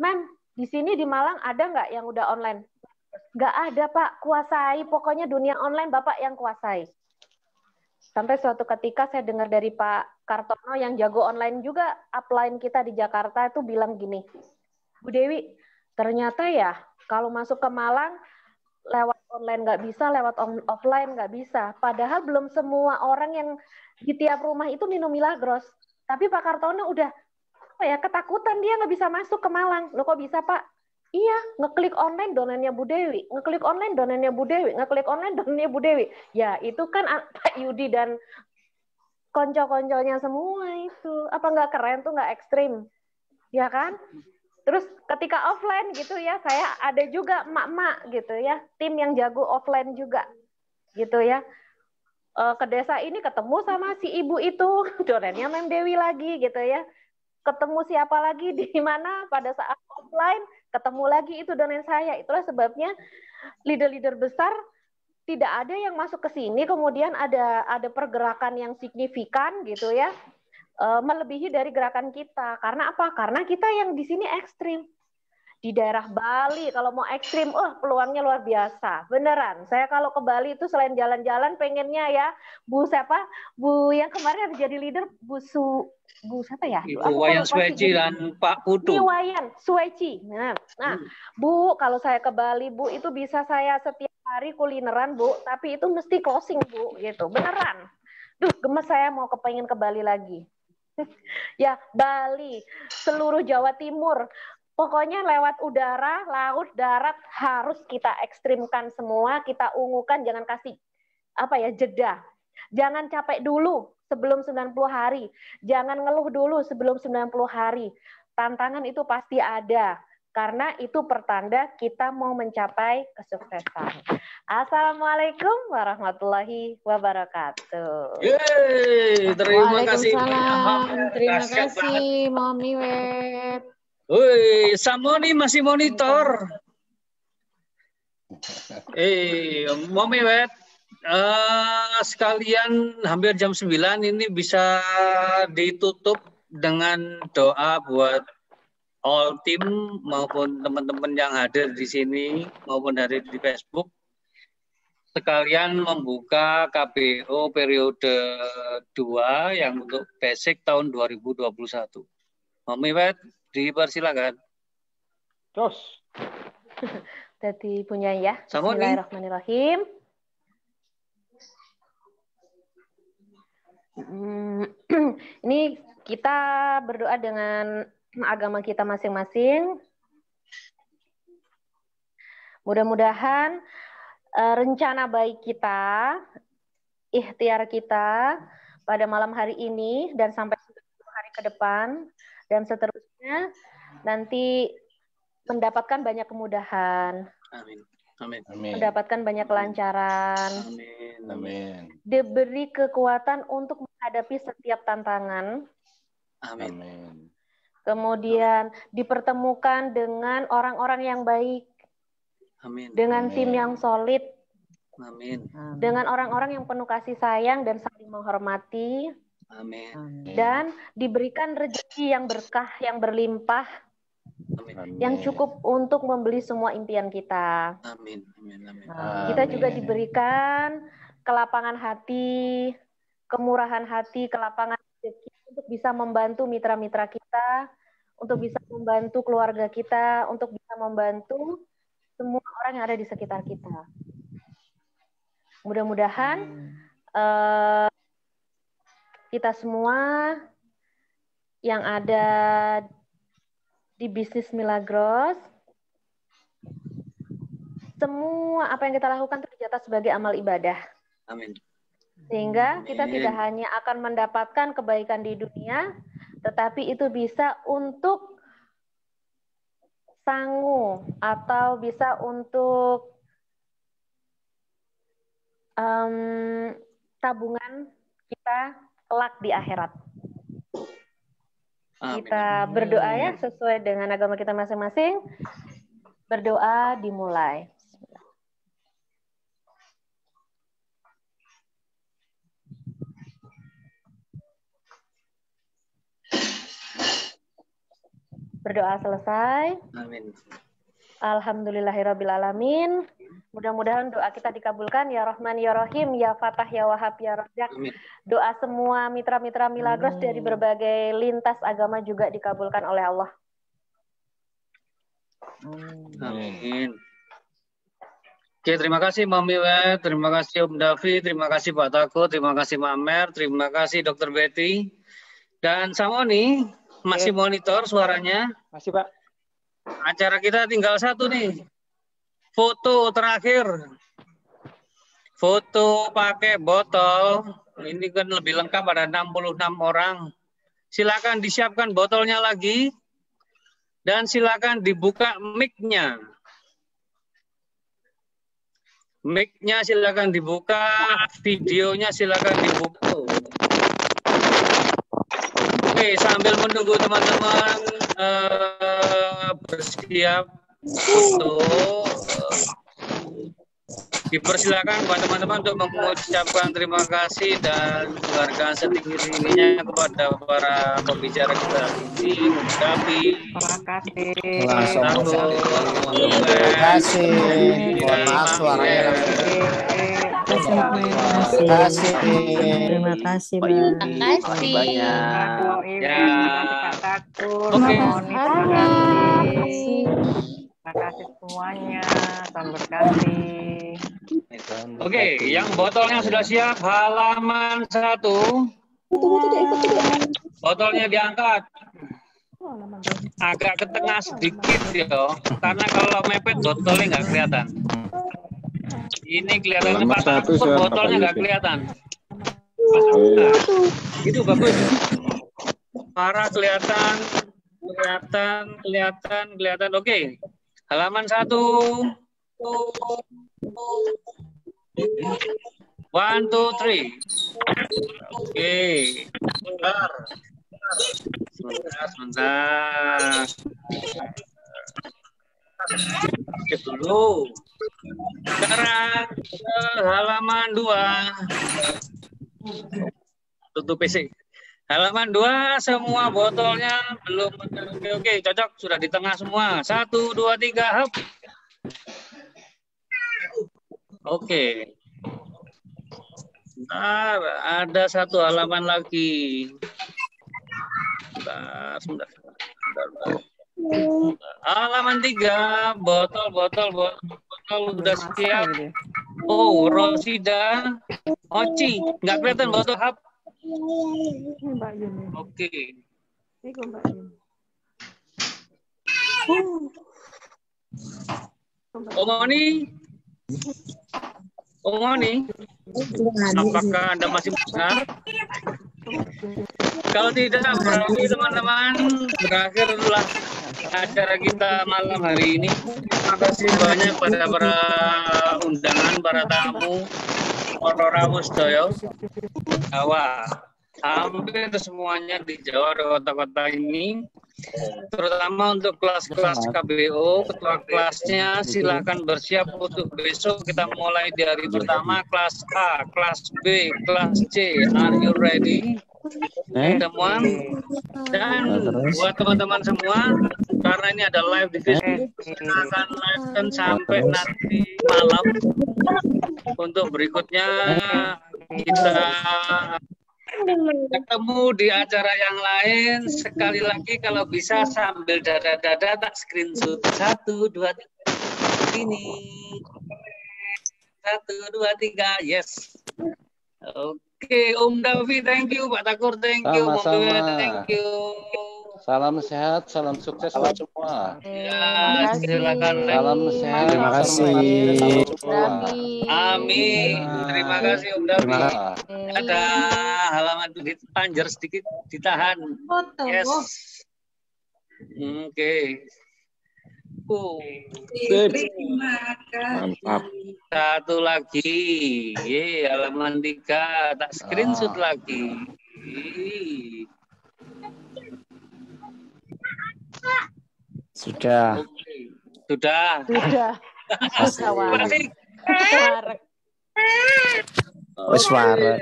Mem, di sini di Malang ada nggak yang udah online? Nggak ada Pak, kuasai. Pokoknya dunia online Bapak yang kuasai. Sampai suatu ketika saya dengar dari Pak Kartono yang jago online juga, upline kita di Jakarta itu bilang gini, Bu Dewi, ternyata ya kalau masuk ke Malang, lewat online nggak bisa, lewat offline nggak bisa. Padahal belum semua orang yang di tiap rumah itu minum Milagros. Tapi Pak Kartono udah apa ya, ketakutan, dia nggak bisa masuk ke Malang. Loh kok bisa Pak? Iya, ngeklik online donannya Bu Dewi, ngeklik online donannya Bu Dewi, ngeklik online donannya Bu Dewi. Ya itu kan Pak Yudi dan konco-konconya semua itu. Apa nggak keren tuh, nggak ekstrim? Ya kan? Terus ketika offline gitu ya, saya ada juga emak-emak gitu ya, tim yang jago offline juga gitu ya. Ke desa ini ketemu sama si ibu itu, donennya Mem Dewi lagi gitu ya. Ketemu siapa lagi di mana pada saat offline, ketemu lagi itu donen saya. Itulah sebabnya leader-leader besar tidak ada yang masuk ke sini kemudian ada pergerakan yang signifikan gitu ya, melebihi dari gerakan kita. Karena apa? Karena kita yang di sini ekstrim. Di daerah Bali kalau mau ekstrim, peluangnya luar biasa, beneran. Saya kalau ke Bali itu selain jalan-jalan pengennya ya, Bu siapa? Bu yang kemarin ada jadi leader, Bu siapa ya? Ibu Wayan Sueci dan Pak Putu. Ibu Wayan Sueci. Nah, Bu, kalau saya ke Bali, Bu, itu bisa saya setiap hari kulineran, Bu, tapi itu mesti closing, Bu, gitu. Beneran. Duh, gemes saya mau kepengen ke Bali lagi. Ya, Bali, seluruh Jawa Timur. Pokoknya lewat udara, laut, darat harus kita ekstrimkan semua, kita ungukan, jangan kasih jeda. Jangan capek dulu sebelum 90 hari. Jangan ngeluh dulu sebelum 90 hari. Tantangan itu pasti ada. Karena itu pertanda kita mau mencapai kesuksesan. Assalamualaikum warahmatullahi wabarakatuh. Yeay, terima kasih. Terima kasih, Mami Wet. Woi, Samoni masih monitor. Mami Wet, sekalian hampir jam 9 ini bisa ditutup dengan doa buat all team maupun teman-teman yang hadir di sini maupun dari di Facebook. Sekalian membuka KBO periode 2 yang untuk basic tahun 2021. Mami Wet, dipersilakan. Terus. Jadi punya ya. Samoni. Bismillahirrahmanirrahim. Ini kita berdoa dengan agama kita masing-masing. Mudah-mudahan rencana baik kita, ikhtiar kita pada malam hari ini dan sampai 10 hari ke depan dan seterusnya nanti mendapatkan banyak kemudahan. Amin. Amin. Mendapatkan banyak kelancaran. Amin. Amin. Diberi kekuatan untuk menghadapi setiap tantangan. Amin. Kemudian dipertemukan dengan orang-orang yang baik. Amin. Dengan tim yang solid. Amin. Dengan orang-orang yang penuh kasih sayang dan saling menghormati. Amin. Dan diberikan rezeki yang berkah, yang berlimpah, Amin. yang cukup untuk membeli semua impian kita. Amin. Amin. Amin. Kita juga diberikan kelapangan hati, kemurahan hati, kelapangan rezeki untuk bisa membantu mitra-mitra kita, untuk bisa membantu keluarga kita, untuk bisa membantu semua orang yang ada di sekitar kita. Mudah-mudahan kita semua yang ada di bisnis Milagros, semua apa yang kita lakukan tercatat sebagai amal ibadah. Amin. Sehingga kita tidak hanya akan mendapatkan kebaikan di dunia, tetapi itu bisa untuk sangu atau bisa untuk tabungan kita kelak di akhirat. Amin. Kita berdoa ya sesuai dengan agama kita masing-masing. Berdoa dimulai. Berdoa selesai. Amin. Alhamdulillahirrabbilalamin. Mudah-mudahan doa kita dikabulkan ya Rahman ya Rahim ya Fatah ya Wahab ya Razzaq. Doa semua mitra-mitra Milagros dari berbagai lintas agama juga dikabulkan oleh Allah. Amin. Oke, terima kasih Mami Wet, terima kasih Om Davi, terima kasih Pak Tako, terima kasih Mbak Mer, terima kasih Dr. Betty. Dan Samoni masih monitor suaranya. Masih, Pak. Acara kita tinggal satu nih. Foto terakhir. Foto pakai botol. Ini kan lebih lengkap, ada 66 orang. Silakan disiapkan botolnya lagi. Dan silakan dibuka mic-nya. Mic-nya silakan dibuka, videonya silakan dibuka. Oke, sambil menunggu teman-teman bersiap untuk dipersilakan buat teman-teman untuk mengucapkan terima kasih dan penghargaan setinggi-tingginya kepada para pembicara kita ini. Tapi Terima kasih. Terima kasih. Mohon maaf suaranya langsung. Terima kasih. Terima kasih. Terima kasih. Ya. Oke. Terima kasih semuanya. Tuhan berkati. Oke, yang botolnya sudah siap, halaman 1. Botolnya diangkat. Agak ke tengah sedikit ya, karena kalau mepet botolnya nggak kelihatan. Ini kelihatan Pak Takur, botolnya nggak kelihatan. Nah, itu bagus. Parah kelihatan. Oke, halaman 1. 1, 2, 3. Oke, sebentar. Oke dulu. Sekarang halaman 2. Tutup PC. Halaman 2 semua botolnya belum. Oke, cocok, sudah di tengah semua. 1, 2, 3, hop. Oke. Bentar, ada satu halaman lagi. Sebentar. Halaman 3, botol udah siap. Oh, Rosida, Oci, nggak kelihatan botol hap. Oke. Omoni, apakah Anda masih mendengar? Kalau tidak, berarti teman-teman, berakhirlah acara kita malam hari ini. Terima kasih banyak pada para undangan, para tamu, para Musdoyo, Jawa. Hampir semuanya di Jawa, di kota-kota ini. Terutama untuk kelas-kelas KBO, ketua kelasnya silakan bersiap untuk besok. Kita mulai di hari pertama, kelas A, kelas B, kelas C. Are you ready? Teman, dan buat teman-teman semua, karena ini ada live di Facebook, kita akan live kan sampai nanti malam. Untuk berikutnya kita ketemu di acara yang lain. Sekali lagi kalau bisa sambil dada-dada tak screenshot. 1, 2, 3 ini. 1, 2, 3 yes. Oke, Om Davi, thank you. Pak Takur, thank you. Sama-sama. Thank you. Salam sehat, salam sukses buat semua. Ya, silakan. Salam sehat. Terima kasih. Amin. Terima kasih Om Davi. Ada halaman panjer sedikit, ditahan. Yes. Oke. Mantap. Satu lagi. Halaman 3. Tak screenshot lagi. Sudah. Sudah. Wes warek.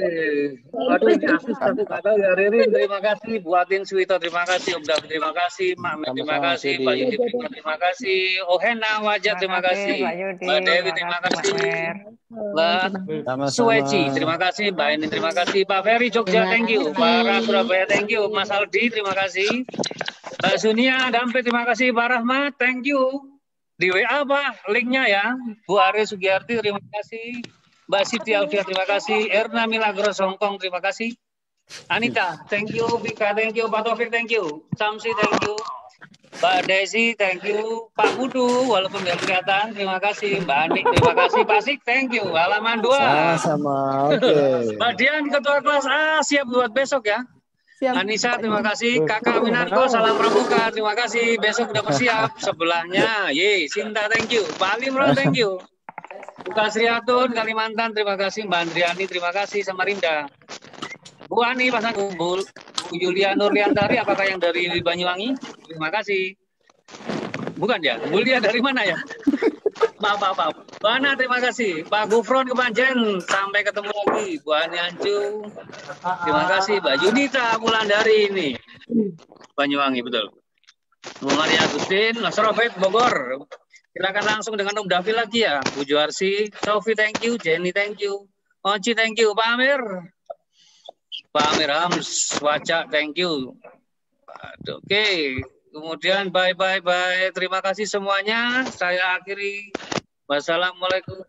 Waduh, aku nggak tahu ya, Ririn, terima kasih, buatin Suwito, terima kasih, Om Davi, terima kasih, Mak Med, terima kasih, Pak Yudi, terima kasih, Ohena Wajah, terima kasih, Mbak Dewi, terima kasih, Mbak Suweci, terima kasih, Mbak Eni, terima kasih, Pak Ferry Jogja, thank you, Pak Surabaya, thank you, Mas Aldi, terima kasih, Mbak Sunia Dampe, terima kasih, Pak Rahmat, thank you. Di WA Pak, linknya ya, Bu Ari Sugiyarti, terima kasih. Mbak Siti Alfia, terima kasih. Erna Milagros Hongkong, terima kasih. Anita, thank you. Vika, thank you. Pak Taufik, thank you. Samsi, thank you. Mbak Desi, thank you. Pak Putu, walaupun nggak kelihatan, terima kasih. Mbak Anik, terima kasih. Pak Sik, thank you. Halaman 2. Sama-sama. Oke. Mbak Dian, ketua kelas A, siap buat besok ya. Siap. Anissa, terima kasih. Kakak Winarko, salam pramuka, terima kasih. Besok udah bersiap. Sebelahnya, Sinta, thank you. Pak Limron, thank you. Buka Sriatun, Kalimantan, terima kasih. Mbak Andriani, terima kasih. Sama Rinda. Bu Ani, pasang kumpul. Bu Yulia Nurliantari, apakah yang dari Banyuwangi? Terima kasih. Bukan ya? Bu Lia dari mana ya? Maaf. Bu Ana, terima kasih. Pak Gufron Kepanjen, sampai ketemu lagi. Bu Ani Ancu, terima kasih. Mbak Yunita Wulandari ini. Banyuwangi, betul. Bu Maria Agustin, Nasrofet Bogor. Silakan langsung dengan Om Davi lagi ya. Bu Juarsi, Sofi, thank you. Jenny, thank you. Onci, thank you. Pak Amir. Pak Amir Hams, Wacak, thank you. Oke. Kemudian bye. Terima kasih semuanya. Saya akhiri. Wassalamualaikum.